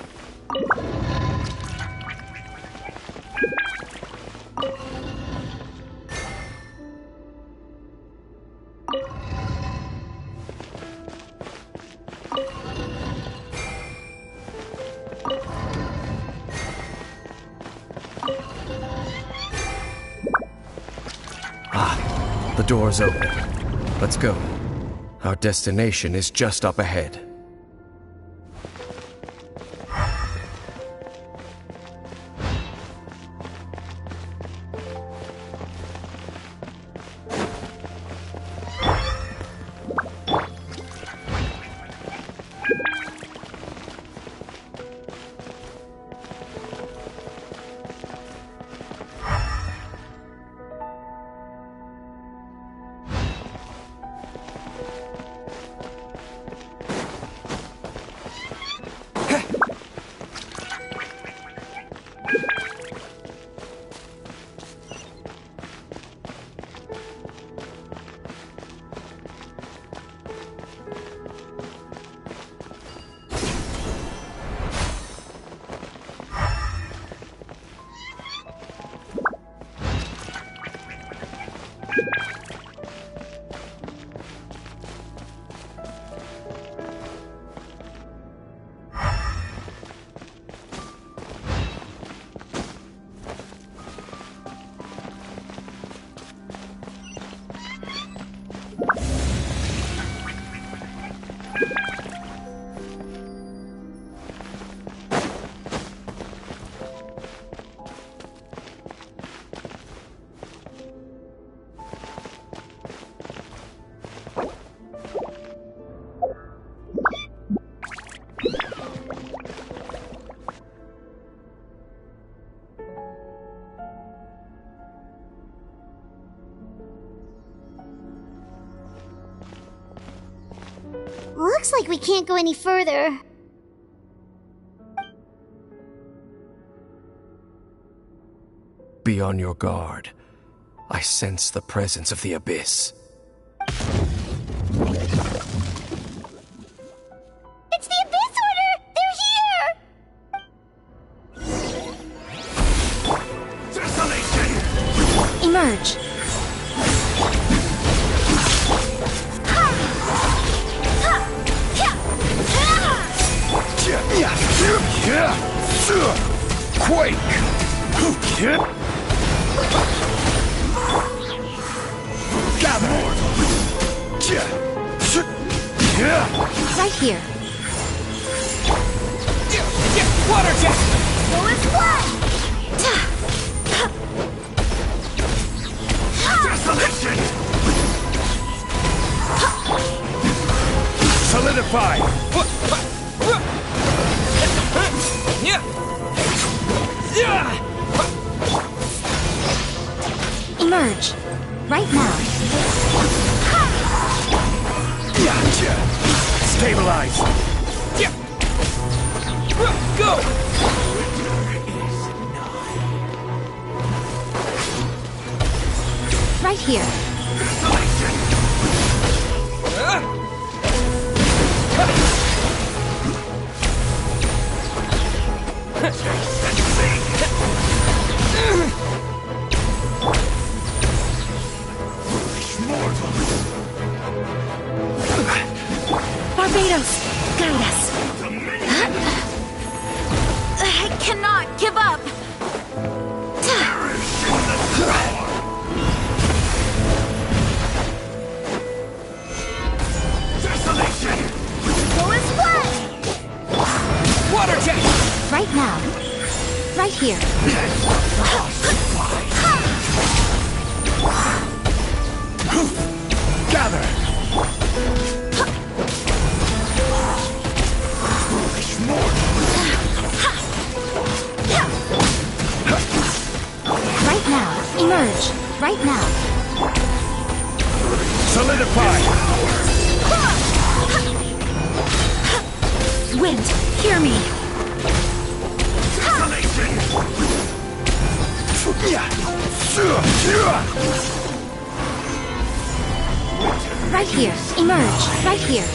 The door's open. Let's go. Our destination is just up ahead. Looks like we can't go any further. Be on your guard. I sense the presence of the Abyss. It's the Abyss Order! They're here! Desolation! Emerge. Quake! Gather! Right here. Water jet! Go as one! Desolation! Solidify! Emerge. Right now. Stabilize! Go! Right here. Barbados, guide us. I cannot give up. Desolation! Go as one! Water jet! Right now. Right here. Gather! Right now. Emerge. Right now. Solidify! Wind, hear me. Right here. Emerge. Right here.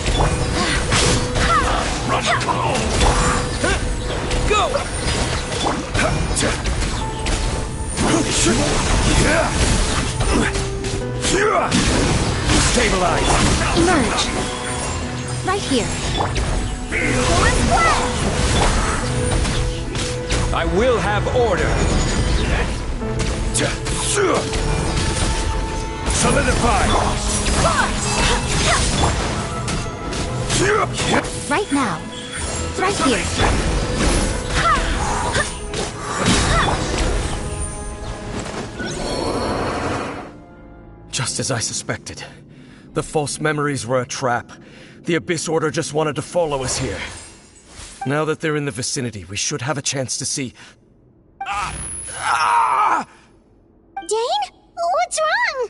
Go! Stabilize! Emerge. Right here. I will have order! Solidify! Right now. Right here. Just as I suspected. The false memories were a trap. The Abyss Order just wanted to follow us here. Now that they're in the vicinity, we should have a chance to see... Dane? What's wrong?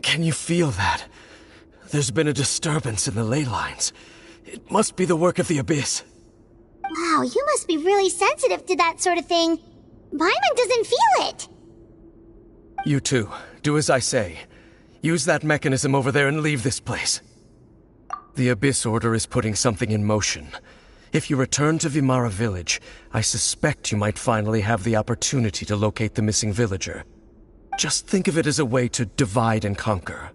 Can you feel that? There's been a disturbance in the ley lines. It must be the work of the Abyss. Wow, you must be really sensitive to that sort of thing. Paimon doesn't feel it. You too. Do as I say. Use that mechanism over there and leave this place. The Abyss Order is putting something in motion. If you return to Vimara Village, I suspect you might finally have the opportunity to locate the missing villager. Just think of it as a way to divide and conquer.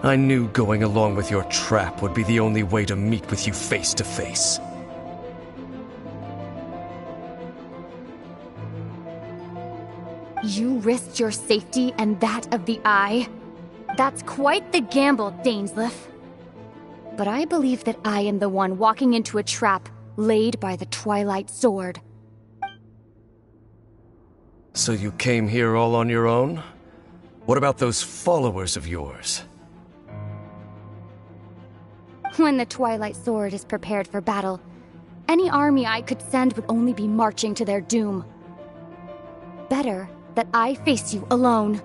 I knew going along with your trap would be the only way to meet with you face to face. You risked your safety and that of the Eye? That's quite the gamble, Dainsleif. But I believe that I am the one walking into a trap laid by the Twilight Sword. So you came here all on your own? What about those followers of yours? When the Twilight Sword is prepared for battle, any army I could send would only be marching to their doom. Better that I face you alone.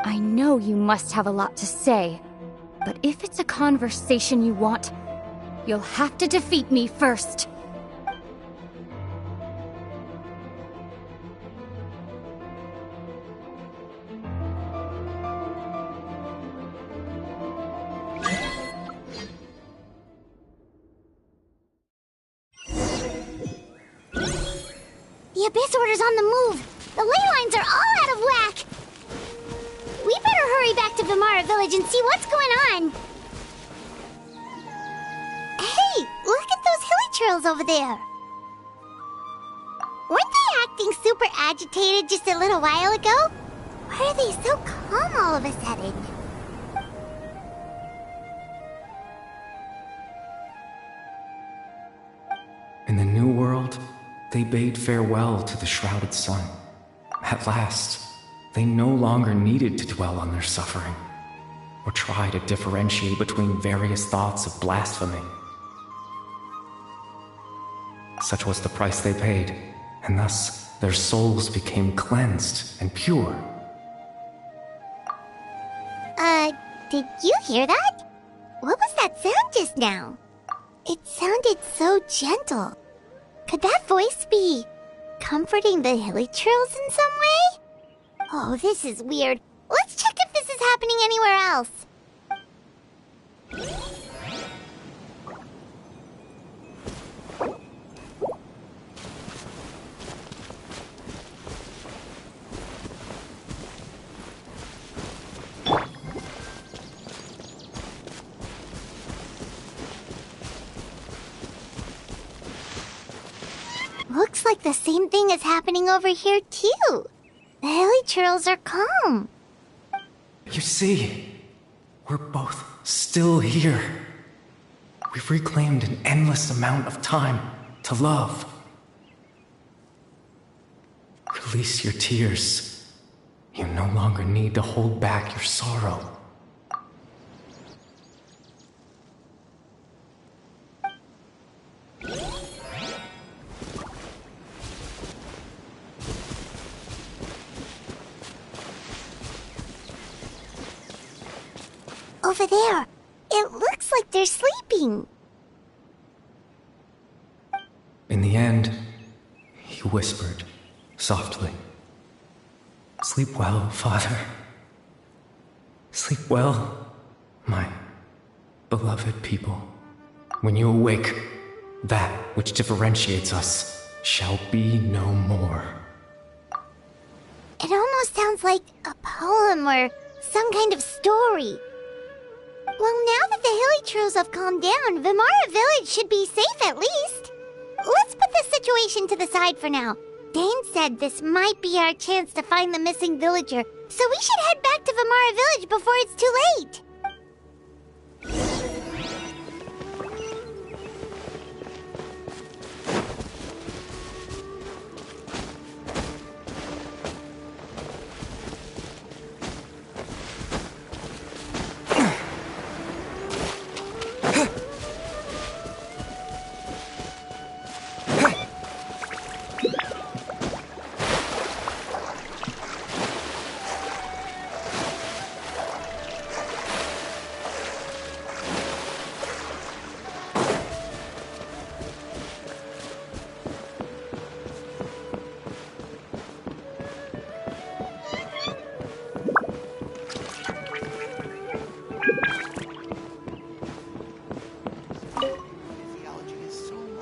I know you must have a lot to say, but if it's a conversation you want, you'll have to defeat me first. The Abyss Order's on the move. The ley lines are all out of whack. We better hurry back to Vimara Village and see what's going on. Hey, look at those hilly trails over there. Weren't they acting super agitated just a little while ago? Why are they so calm all of a sudden? In the New World, they bade farewell to the shrouded sun. At last, they no longer needed to dwell on their suffering, or try to differentiate between various thoughts of blasphemy. Such was the price they paid, and thus their souls became cleansed and pure. Did you hear that? What was that sound just now? It sounded so gentle. Could that voice be comforting the hilly trails in some way? Oh, this is weird. Let's check if this is happening anywhere else. Looks like the same thing is happening over here, too. The hilly trails are calm. You see, we're both still here. We've reclaimed an endless amount of time to love. Release your tears. You no longer need to hold back your sorrow. Over there. It looks like they're sleeping. In the end, he whispered, softly, "Sleep well, Father. Sleep well, my beloved people. When you awake, that which differentiates us shall be no more." It almost sounds like a poem or some kind of story. Well, now that the Hilly have calmed down, Vimara Village should be safe at least. Let's put this situation to the side for now. Dane said this might be our chance to find the missing villager, so we should head back to Vimara Village before it's too late.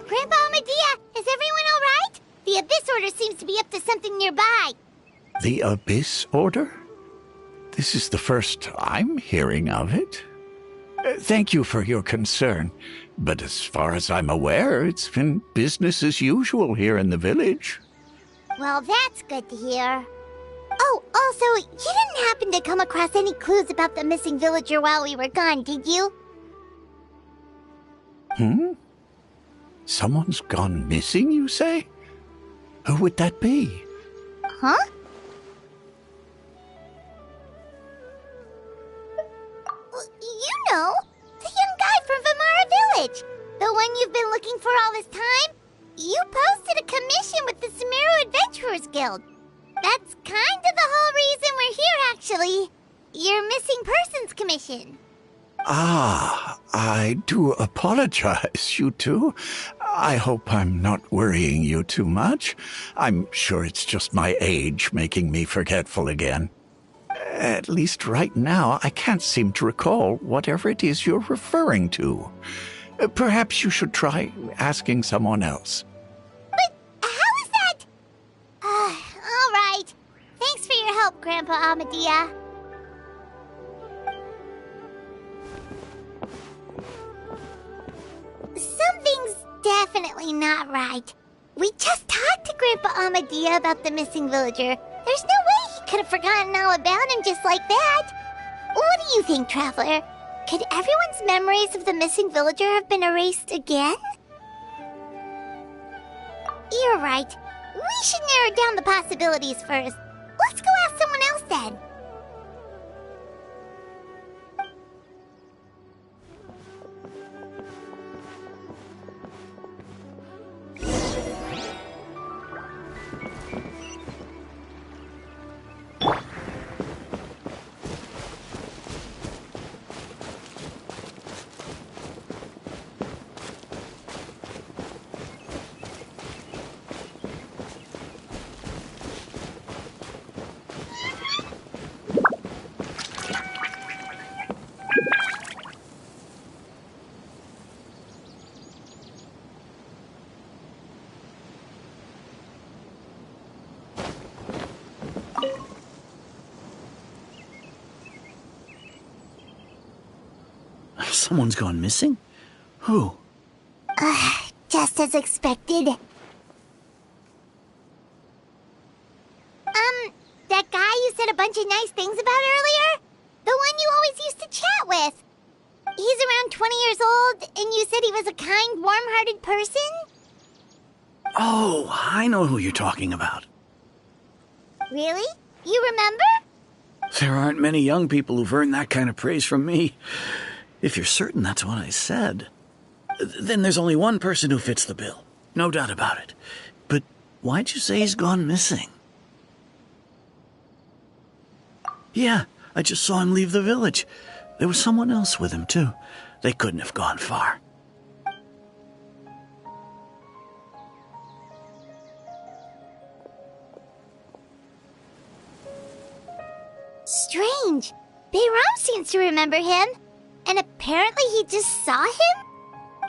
Grandpa Medea, is everyone all right? The Abyss Order seems to be up to something nearby. The Abyss Order? This is the first I'm hearing of it. Thank you for your concern, but as far as I'm aware, it's been business as usual here in the village. Well, that's good to hear. Oh, also, you didn't happen to come across any clues about the missing villager while we were gone, did you? Someone's gone missing, you say? Who would that be? Huh? You know, the young guy from Vimara Village. The one you've been looking for all this time. You posted a commission with the Sumeru Adventurers Guild. That's kind of the whole reason we're here, actually. Your missing persons commission. Ah, I do apologize, you two. I hope I'm not worrying you too much. I'm sure it's just my age making me forgetful again. At least right now, I can't seem to recall whatever it is you're referring to. Perhaps you should try asking someone else. But how is that? All right. Thanks for your help, Grandpa Amadea. Something's definitely not right. We just talked to Grandpa Amadea about the missing villager. There's no way he could have forgotten all about him just like that. What do you think, Traveler? Could everyone's memories of the missing villager have been erased again? You're right. We should narrow down the possibilities first. Let's go ask someone else then. Someone's gone missing? Who? Just as expected. That guy you said a bunch of nice things about earlier? The one you always used to chat with. He's around 20 years old, and you said he was a kind, warm-hearted person? Oh, I know who you're talking about. Really? You remember? There aren't many young people who've earned that kind of praise from me. If you're certain that's what I said, then there's only one person who fits the bill. No doubt about it. But why'd you say he's gone missing? Yeah, I just saw him leave the village. There was someone else with him, too. They couldn't have gone far. Strange. Bayram seems to remember him. And apparently he just saw him?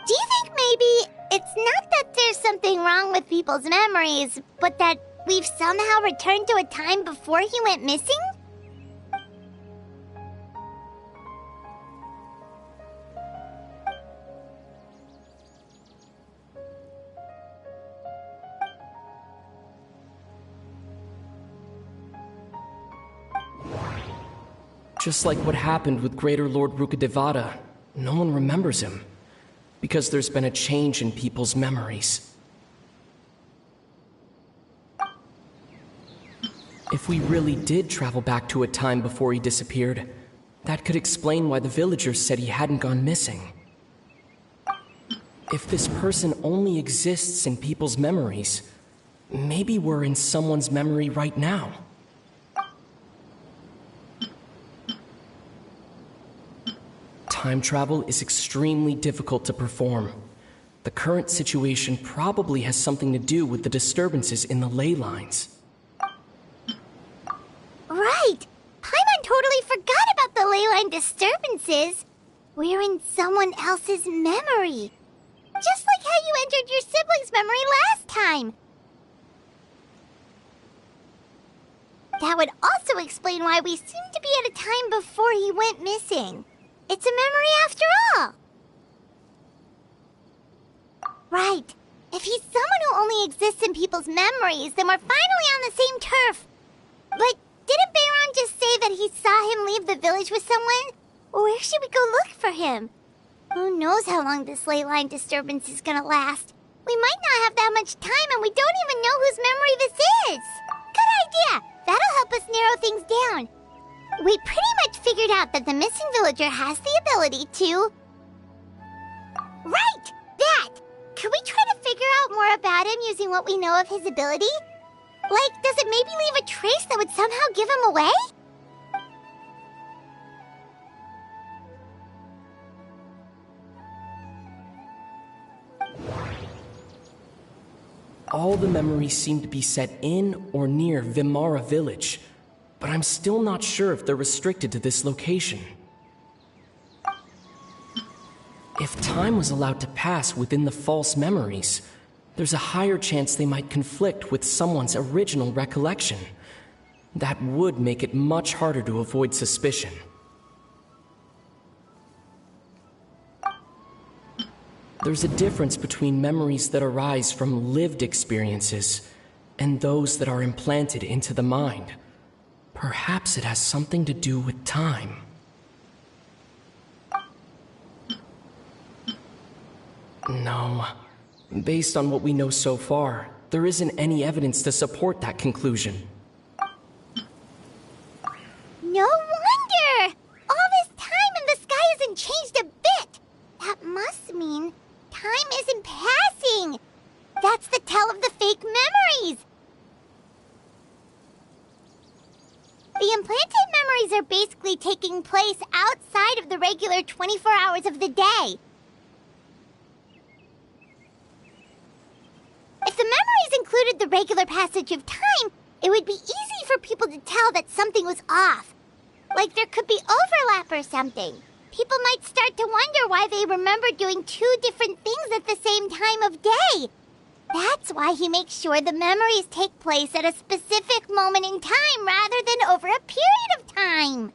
Do you think maybe it's not that there's something wrong with people's memories, but that we've somehow returned to a time before he went missing? Just like what happened with Greater Lord Rukkhadevata, no one remembers him, because there's been a change in people's memories. If we really did travel back to a time before he disappeared, that could explain why the villagers said he hadn't gone missing. If this person only exists in people's memories, maybe we're in someone's memory right now. Time travel is extremely difficult to perform. The current situation probably has something to do with the disturbances in the ley lines. Right! Paimon totally forgot about the ley line disturbances. We're in someone else's memory. Just like how you entered your sibling's memory last time. That would also explain why we seem to be at a time before he went missing. It's a memory after all. Right. If he's someone who only exists in people's memories, then we're finally on the same turf. But didn't Bayron just say that he saw him leave the village with someone? Where should we go look for him? Who knows how long this ley line disturbance is gonna last? We might not have that much time, and we don't even know whose memory this is. Good idea. That'll help us narrow things down. We pretty much figured out that the missing villager has the ability to... Right! That! Could we try to figure out more about him using what we know of his ability? Like, does it maybe leave a trace that would somehow give him away? All the memories seem to be set in or near Vimara village, but I'm still not sure if they're restricted to this location. If time was allowed to pass within the false memories, there's a higher chance they might conflict with someone's original recollection. That would make it much harder to avoid suspicion. There's a difference between memories that arise from lived experiences and those that are implanted into the mind. Perhaps it has something to do with time. No. Based on what we know so far, there isn't any evidence to support that conclusion. No wonder! All this time and the sky hasn't changed a bit! That must mean time isn't passing! That's the tell of the fake memories! The implanted memories are basically taking place outside of the regular 24 hours of the day. If the memories included the regular passage of time, it would be easy for people to tell that something was off. Like there could be overlap or something. People might start to wonder why they remember doing two different things at the same time of day. That's why he makes sure the memories take place at a specific moment in time rather than over a period of time.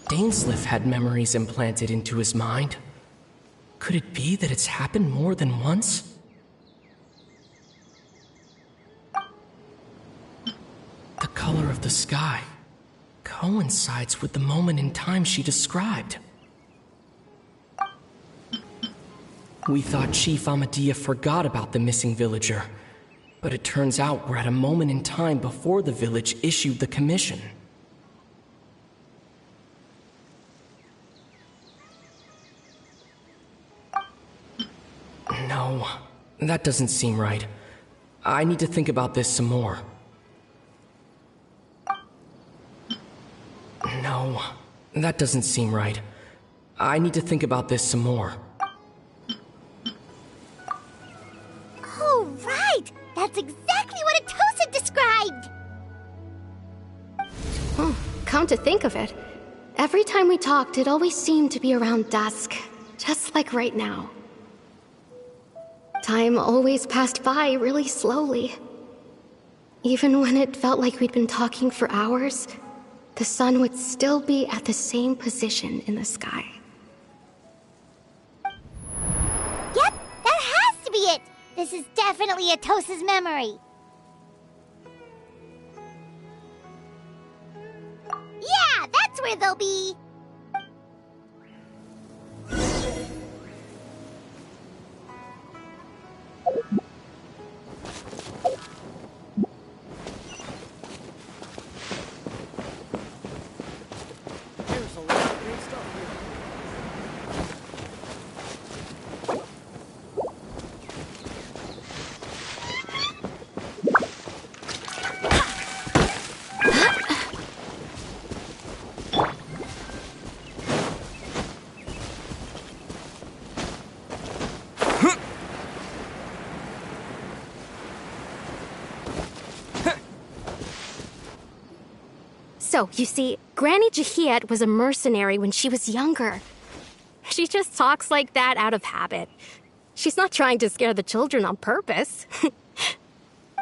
Dainsleif had memories implanted into his mind. Could it be that it's happened more than once? The color of the sky coincides with the moment in time she described. We thought Chief Amadea forgot about the missing villager, but it turns out we're at a moment in time before the village issued the commission. No, that doesn't seem right. I need to think about this some more. No, that doesn't seem right. I need to think about this some more. Oh, right! That's exactly what Atosa described! Come to think of it, every time we talked, it always seemed to be around dusk, just like right now. Time always passed by really slowly. Even when it felt like we'd been talking for hours, the sun would still be at the same position in the sky. Yep, that has to be it! This is definitely Atosa's memory. Yeah, that's where they'll be! So, you see, Granny Jahiet was a mercenary when she was younger. She just talks like that out of habit. She's not trying to scare the children on purpose.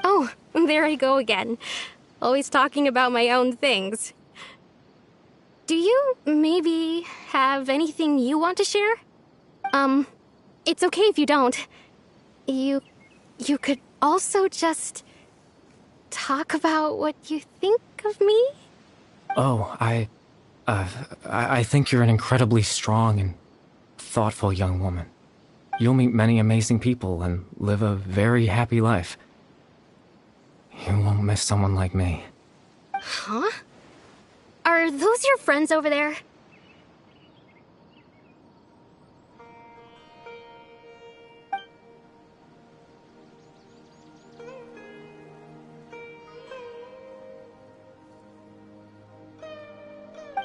Oh, there I go again. Always talking about my own things. Do you maybe have anything you want to share? It's okay if you don't. You could also just talk about what you think of me? Oh, I think you're an incredibly strong and thoughtful young woman. You'll meet many amazing people and live a very happy life. You won't miss someone like me. Huh? Are those your friends over there?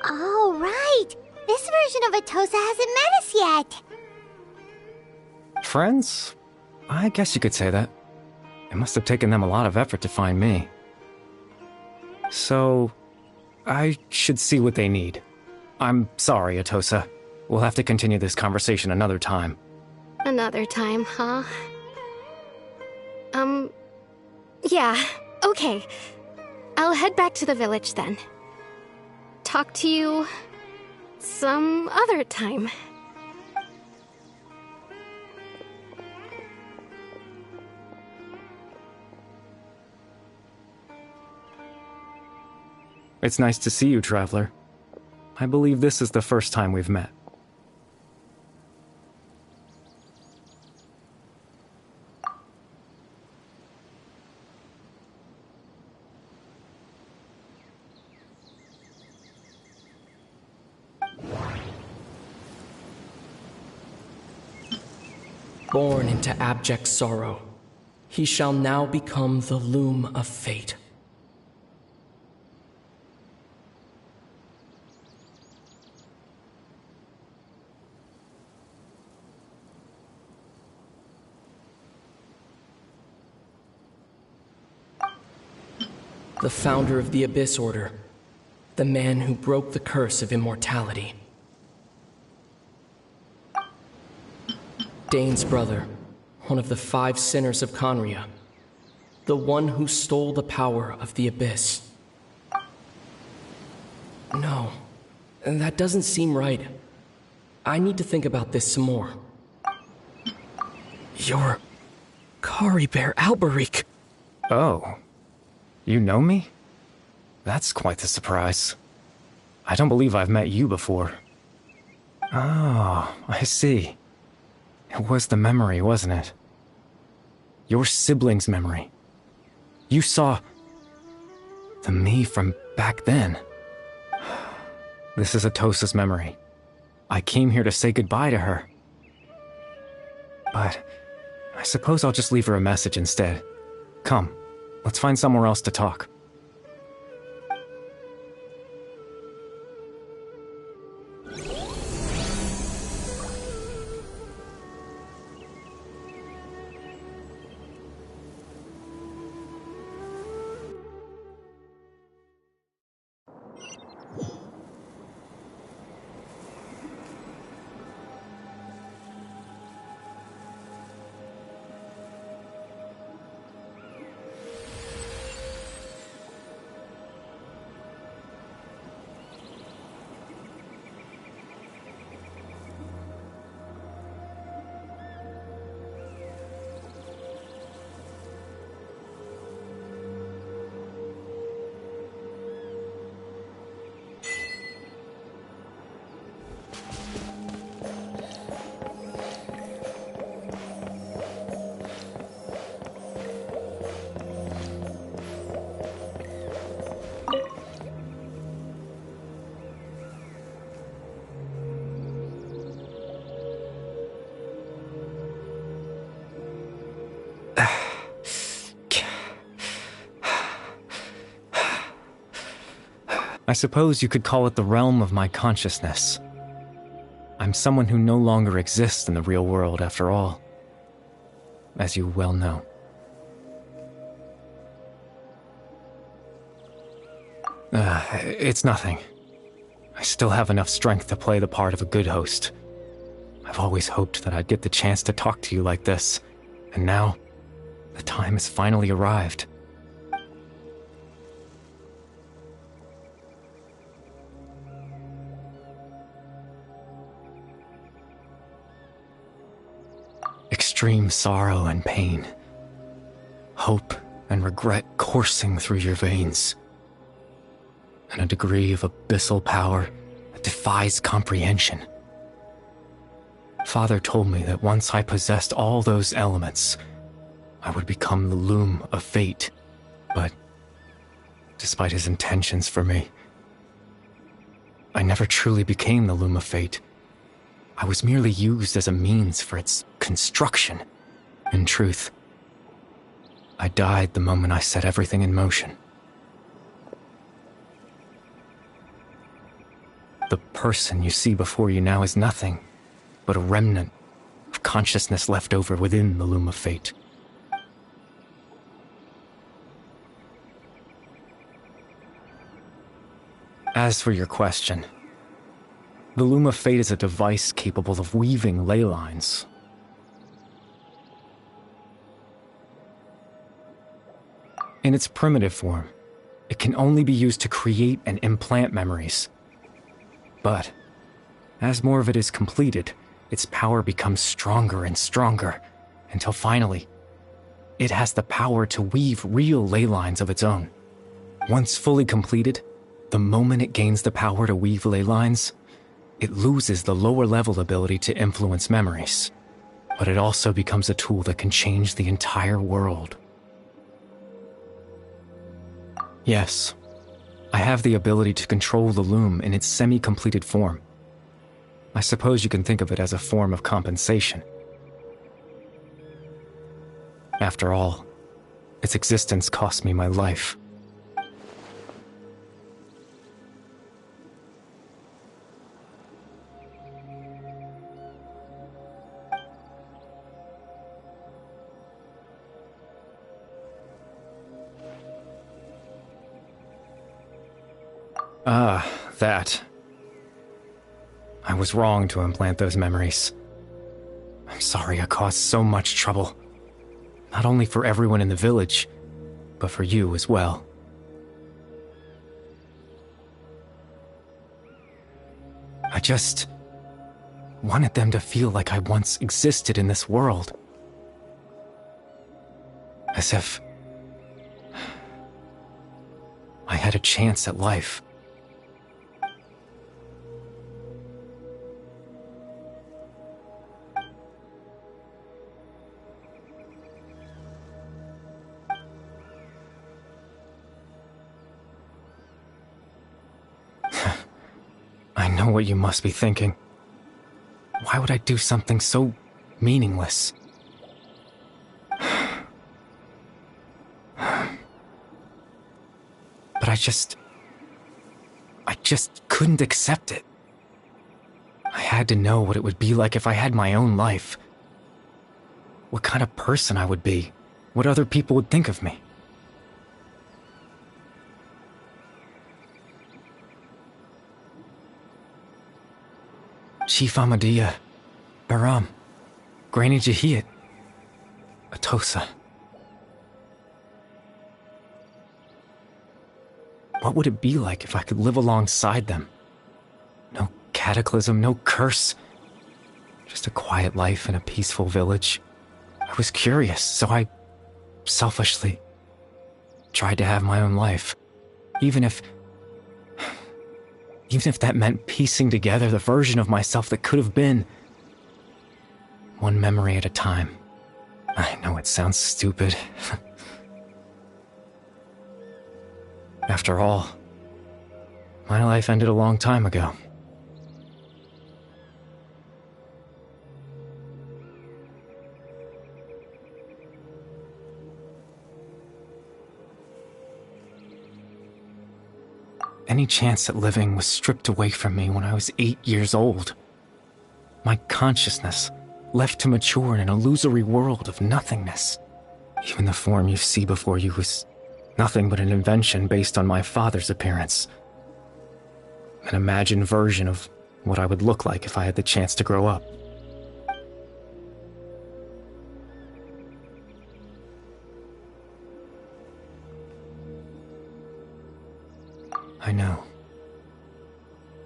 Oh, right! This version of Atosa hasn't met us yet! Friends? I guess you could say that. It must have taken them a lot of effort to find me. So, I should see what they need. I'm sorry, Atosa. We'll have to continue this conversation another time. Another time, huh? Yeah, okay. I'll head back to the village then. Talk to you some other time. It's nice to see you, Traveler. I believe this is the first time we've met. Born into abject sorrow, he shall now become the loom of fate. The founder of the Abyss Order, the man who broke the curse of immortality. Dane's brother, one of the 5 sinners of Conria, the one who stole the power of the Abyss. No, that doesn't seem right. I need to think about this some more. You're Kari Bear Alberic. Oh. You know me? That's quite the surprise. I don't believe I've met you before. Oh, I see. It was the memory, wasn't it? Your sibling's memory. You saw the me from back then. This is Atosa's memory. I came here to say goodbye to her. But I suppose I'll just leave her a message instead. Come, let's find somewhere else to talk. I suppose you could call it the realm of my consciousness. I'm someone who no longer exists in the real world, after all, as you well know. It's nothing. I still have enough strength to play the part of a good host. I've always hoped that I'd get the chance to talk to you like this, and now, the time has finally arrived. Extreme sorrow and pain, hope and regret coursing through your veins, and a degree of abyssal power that defies comprehension. Father told me that once I possessed all those elements, I would become the loom of fate, but despite his intentions for me, I never truly became the loom of fate. I was merely used as a means for its construction. In truth, I died the moment I set everything in motion. The person you see before you now is nothing but a remnant of consciousness left over within the loom of fate. As for your question, the Loom of Fate is a device capable of weaving ley lines. In its primitive form, it can only be used to create and implant memories. But, as more of it is completed, its power becomes stronger and stronger, until finally, it has the power to weave real ley lines of its own. Once fully completed, the moment it gains the power to weave ley lines, it loses the lower-level ability to influence memories, but it also becomes a tool that can change the entire world. Yes, I have the ability to control the loom in its semi-completed form. I suppose you can think of it as a form of compensation. After all, its existence cost me my life. That. I was wrong to implant those memories. I'm sorry I caused so much trouble. Not only for everyone in the village, but for you as well. I just wanted them to feel like I once existed in this world. As if I had a chance at life. know what you must be thinking. Why would I do something so meaningless? But I just couldn't accept it. I had to know what it would be like if I had my own life. What kind of person I would be. What other people would think of me. Chief Ahmadiyya, Aram, Granny Jahiyat, Atosa. What would it be like if I could live alongside them? No cataclysm, no curse. Just a quiet life in a peaceful village. I was curious, so I selfishly tried to have my own life. Even if that meant piecing together the version of myself that could have been. One memory at a time. I know it sounds stupid. After all, my life ended a long time ago. Any chance at living was stripped away from me when I was 8 years old. My consciousness left to mature in an illusory world of nothingness. Even the form you see before you was nothing but an invention based on my father's appearance. An imagined version of what I would look like if I had the chance to grow up. I know.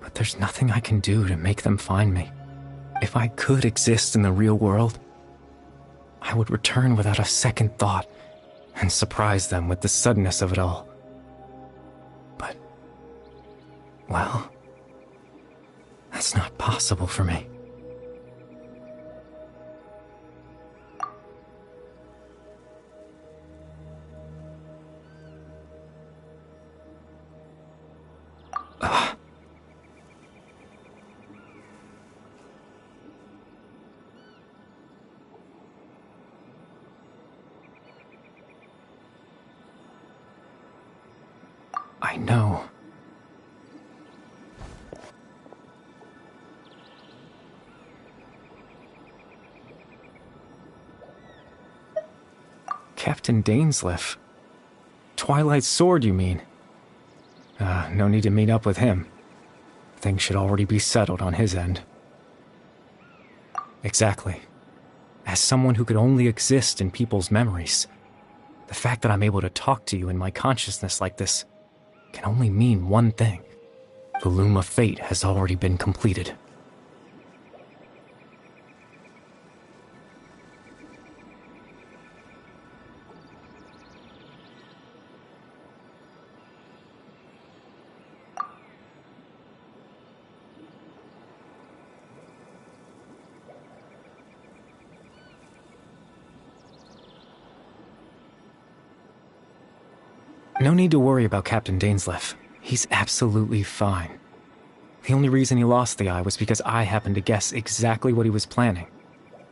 But there's nothing I can do to make them find me. If I could exist in the real world, I would return without a second thought and surprise them with the suddenness of it all. But, well, that's not possible for me. I know. Captain Dainsleif. Twilight Sword, you mean? No need to meet up with him. Things should already be settled on his end. Exactly. As someone who could only exist in people's memories, the fact that I'm able to talk to you in my consciousness like this can only mean one thing. The loom of fate has already been completed. No need to worry about Captain Dainsleif. He's absolutely fine. The only reason he lost the eye was because I happened to guess exactly what he was planning.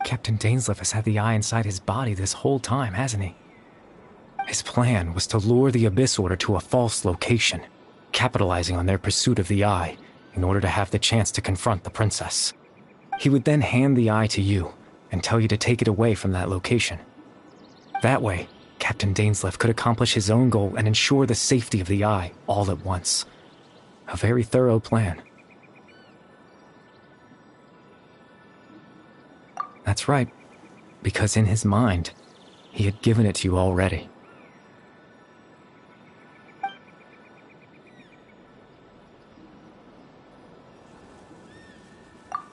Captain Dainsleif has had the eye inside his body this whole time, hasn't he? His plan was to lure the Abyss Order to a false location, capitalizing on their pursuit of the eye in order to have the chance to confront the princess. He would then hand the eye to you and tell you to take it away from that location. That way, Captain Dainsleif could accomplish his own goal and ensure the safety of the eye all at once. A very thorough plan. That's right, because in his mind, he had given it to you already.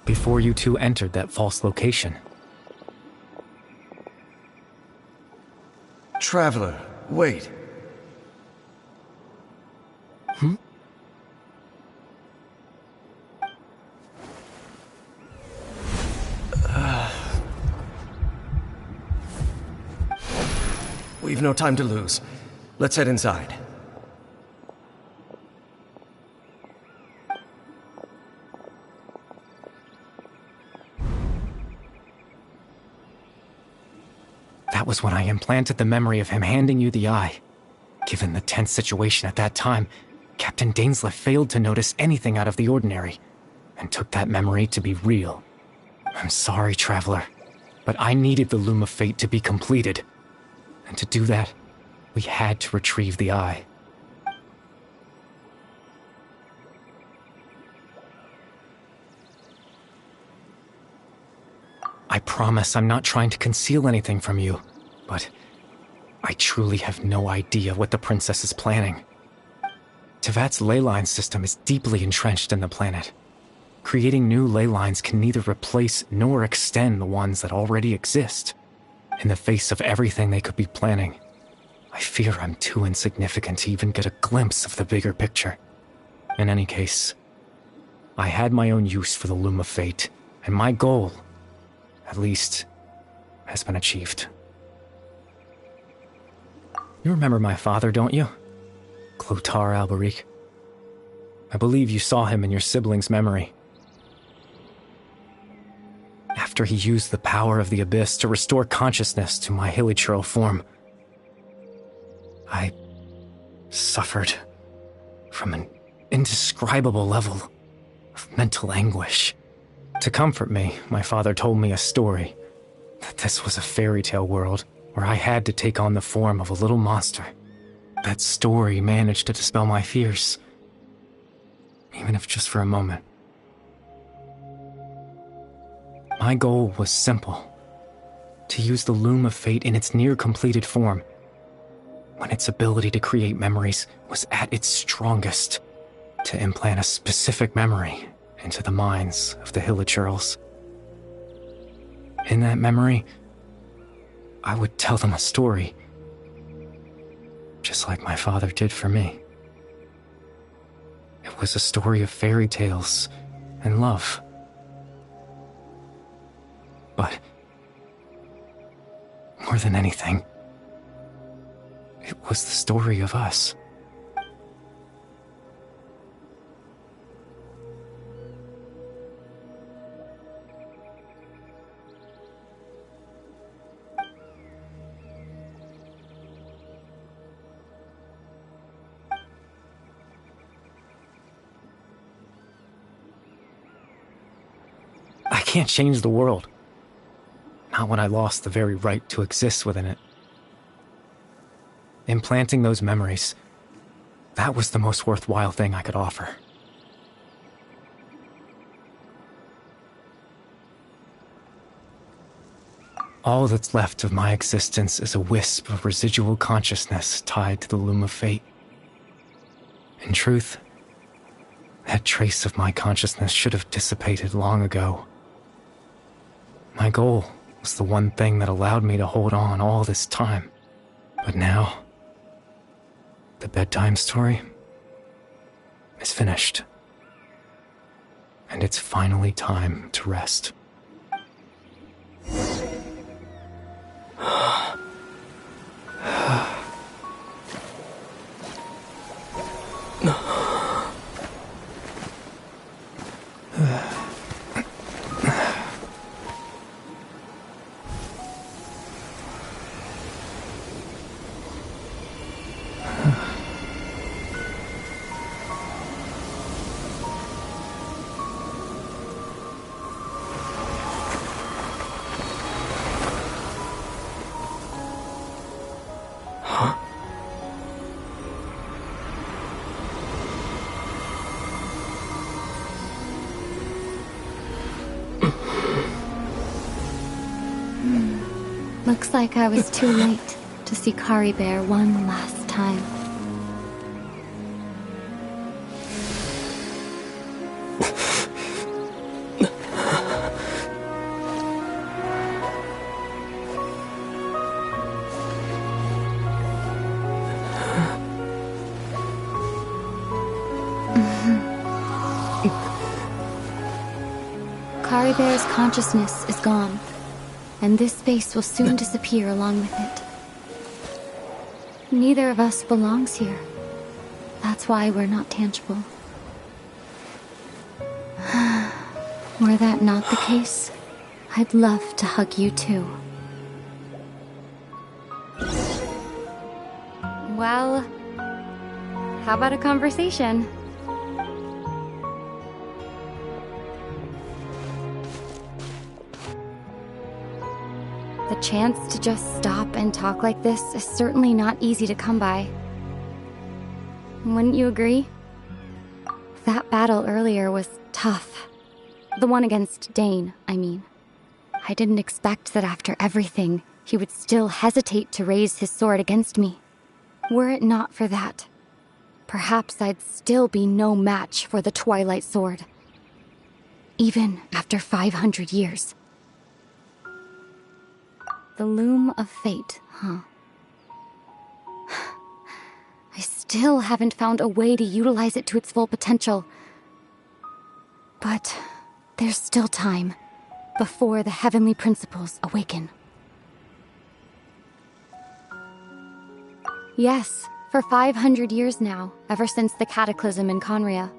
Before you two entered that false location. Traveler, wait. We've no time to lose. Let's head inside. That was when I implanted the memory of him handing you the eye. Given the tense situation at that time, Captain Dainsleif failed to notice anything out of the ordinary, and took that memory to be real. I'm sorry, Traveler, but I needed the Loom of Fate to be completed. And to do that, we had to retrieve the eye. I promise I'm not trying to conceal anything from you, but I truly have no idea what the princess is planning. Teyvat's ley line system is deeply entrenched in the planet. Creating new ley lines can neither replace nor extend the ones that already exist. In the face of everything they could be planning, I fear I'm too insignificant to even get a glimpse of the bigger picture. In any case, I had my own use for the Loom of Fate, and my goal, at least, has been achieved. You remember my father, don't you? Clotar Alberic. I believe you saw him in your sibling's memory. After he used the power of the Abyss to restore consciousness to my hilichurl form, I suffered from an indescribable level of mental anguish. To comfort me, my father told me a story, that this was a fairy tale world where I had to take on the form of a little monster. That story managed to dispel my fears, even if just for a moment. My goal was simple: to use the Loom of Fate in its near-completed form, when its ability to create memories was at its strongest, to implant a specific memory into the minds of the hilichurls. In that memory, I would tell them a story, just like my father did for me. It was a story of fairy tales and love. But more than anything, it was the story of us. I can't change the world. Not when I lost the very right to exist within it. Implanting those memories, that was the most worthwhile thing I could offer. All that's left of my existence is a wisp of residual consciousness tied to the Loom of Fate. In truth, that trace of my consciousness should have dissipated long ago. My goal was the one thing that allowed me to hold on all this time. But now, the bedtime story is finished. And it's finally time to rest. Looks like I was too late to see Kari Bear one last time. Kari Bear's consciousness is gone, and this space will soon disappear along with it. Neither of us belongs here. That's why we're not tangible. Were that not the case, I'd love to hug you too. Well, how about a conversation? The chance to just stop and talk like this is certainly not easy to come by. Wouldn't you agree? That battle earlier was tough. The one against Dane, I mean. I didn't expect that after everything, he would still hesitate to raise his sword against me. Were it not for that, perhaps I'd still be no match for the Twilight Sword. Even after 500 years. The loom of fate, huh? I still haven't found a way to utilize it to its full potential. But there's still time before the heavenly principles awaken. Yes, for 500 years now, ever since the cataclysm in Conria.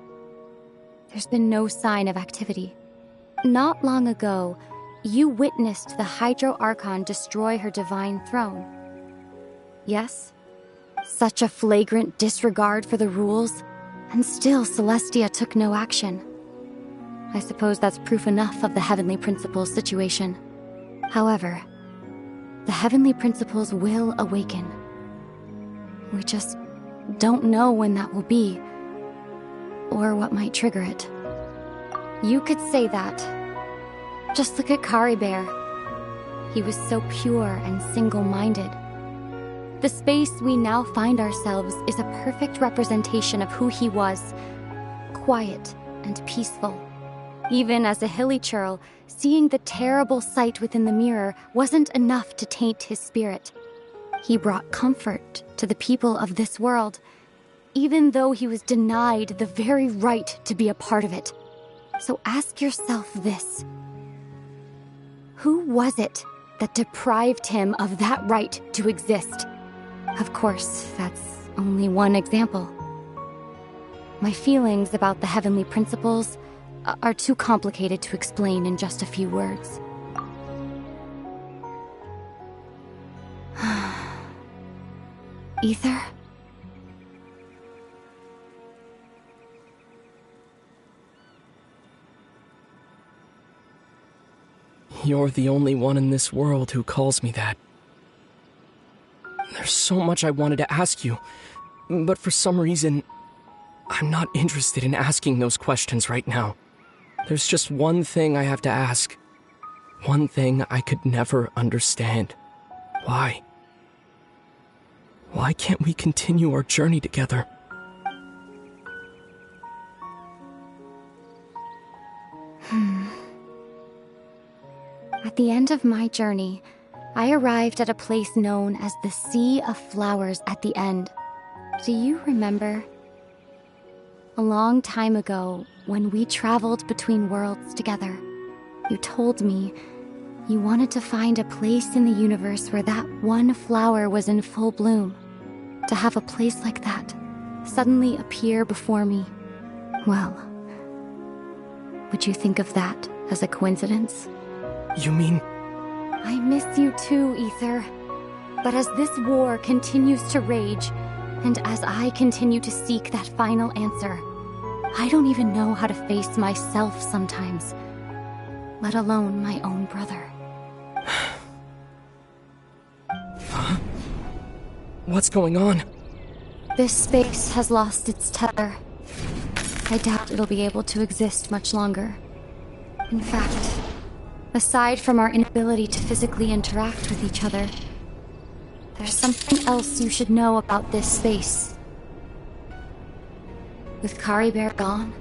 There's been no sign of activity. Not long ago, you witnessed the Hydro Archon destroy her divine throne. Yes? Such a flagrant disregard for the rules, and still Celestia took no action. I suppose that's proof enough of the Heavenly Principles situation. However, the Heavenly Principles will awaken. We just don't know when that will be, or what might trigger it. You could say that. Just look at Kari Bear. He was so pure and single-minded. The space we now find ourselves is a perfect representation of who he was. Quiet and peaceful. Even as a hilly churl, seeing the terrible sight within the mirror wasn't enough to taint his spirit. He brought comfort to the people of this world, even though he was denied the very right to be a part of it. So ask yourself this. Who was it that deprived him of that right to exist? Of course, that's only one example. My feelings about the Heavenly Principles are too complicated to explain in just a few words. Ether? You're the only one in this world who calls me that. There's so much I wanted to ask you, but for some reason, I'm not interested in asking those questions right now. There's just one thing I have to ask. One thing I could never understand. Why? Why can't we continue our journey together? At the end of my journey, I arrived at a place known as the Sea of Flowers at the end. Do you remember? A long time ago, when we traveled between worlds together, you told me you wanted to find a place in the universe where that one flower was in full bloom. To have a place like that suddenly appear before me. Well, would you think of that as a coincidence? You mean... I miss you too, Ether. But as this war continues to rage, and as I continue to seek that final answer, I don't even know how to face myself sometimes, let alone my own brother. Huh? What's going on? This space has lost its tether. I doubt it'll be able to exist much longer. In fact, aside from our inability to physically interact with each other, there's something else you should know about this space. With Kari Bear gone,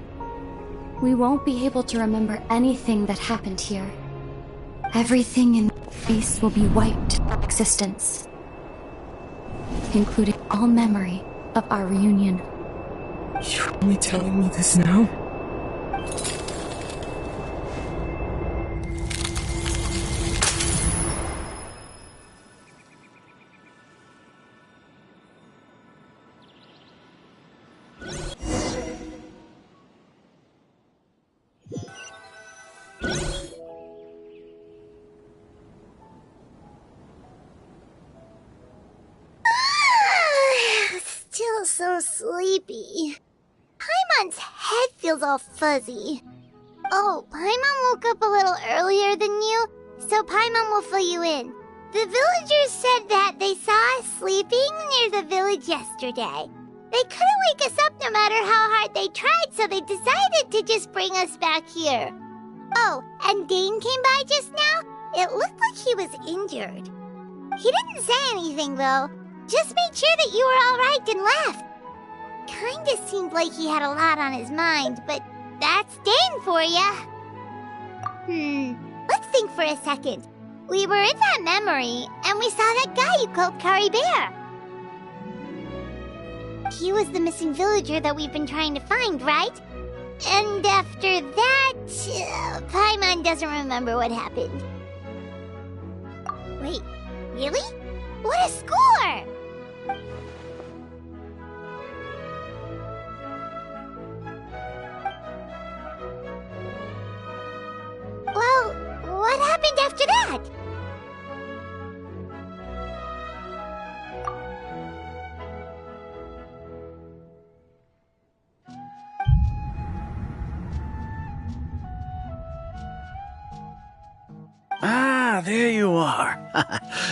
we won't be able to remember anything that happened here. Everything in this space will be wiped from existence, including all memory of our reunion. You're only telling me this now? sleepy. Paimon's head feels all fuzzy. Oh, Paimon woke up a little earlier than you, so Paimon will fill you in. The villagers said that they saw us sleeping near the village yesterday. They couldn't wake us up no matter how hard they tried, so they decided to just bring us back here. Oh, and Dane came by just now. It looked like he was injured. He didn't say anything, though. Just made sure that you were all right and left. Kinda seemed like he had a lot on his mind, but that's Dane for ya. Let's think for a second. We were in that memory, and we saw that guy you called Kari Bear. He was the missing villager that we've been trying to find, right? And after that, Paimon doesn't remember what happened. Wait, really? What a score! Well, what happened after that? Ah, there you are.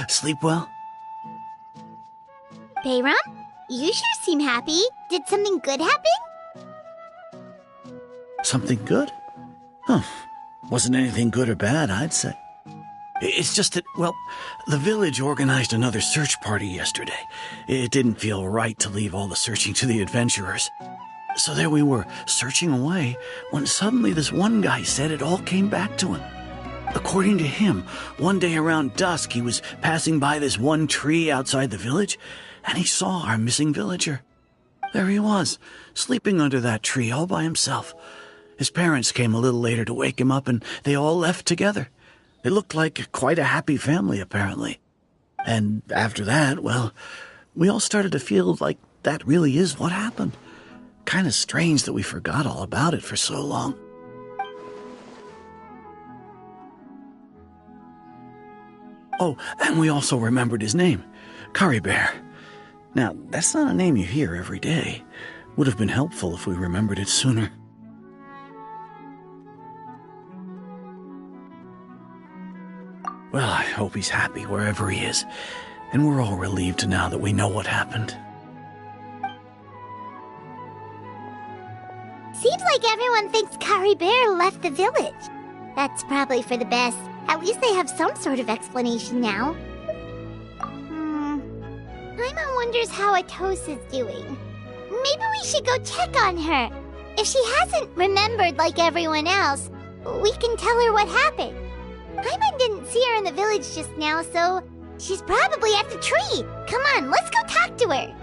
Sleep well? Bayram, you sure seem happy. Did something good happen? Something good? Huh. Wasn't anything good or bad, I'd say. It's just that, well, the village organized another search party yesterday. It didn't feel right to leave all the searching to the adventurers. So there we were, searching away, when suddenly this one guy said it all came back to him. According to him, one day around dusk he was passing by this one tree outside the village, and he saw our missing villager. There he was, sleeping under that tree all by himself. His parents came a little later to wake him up, and they all left together. It looked like quite a happy family, apparently. And after that, well, we all started to feel like that really is what happened. Kind of strange that we forgot all about it for so long. Oh, and we also remembered his name, Kari Bear. Now, that's not a name you hear every day. Would have been helpful if we remembered it sooner. Well, I hope he's happy wherever he is, and we're all relieved now that we know what happened. Seems like everyone thinks Kari Bear left the village. That's probably for the best. At least they have some sort of explanation now. Paimon wonders how Atos is doing. Maybe we should go check on her. If she hasn't remembered like everyone else, we can tell her what happened. Paimon didn't see her in the village just now, so she's probably at the tree. Come on, let's go talk to her.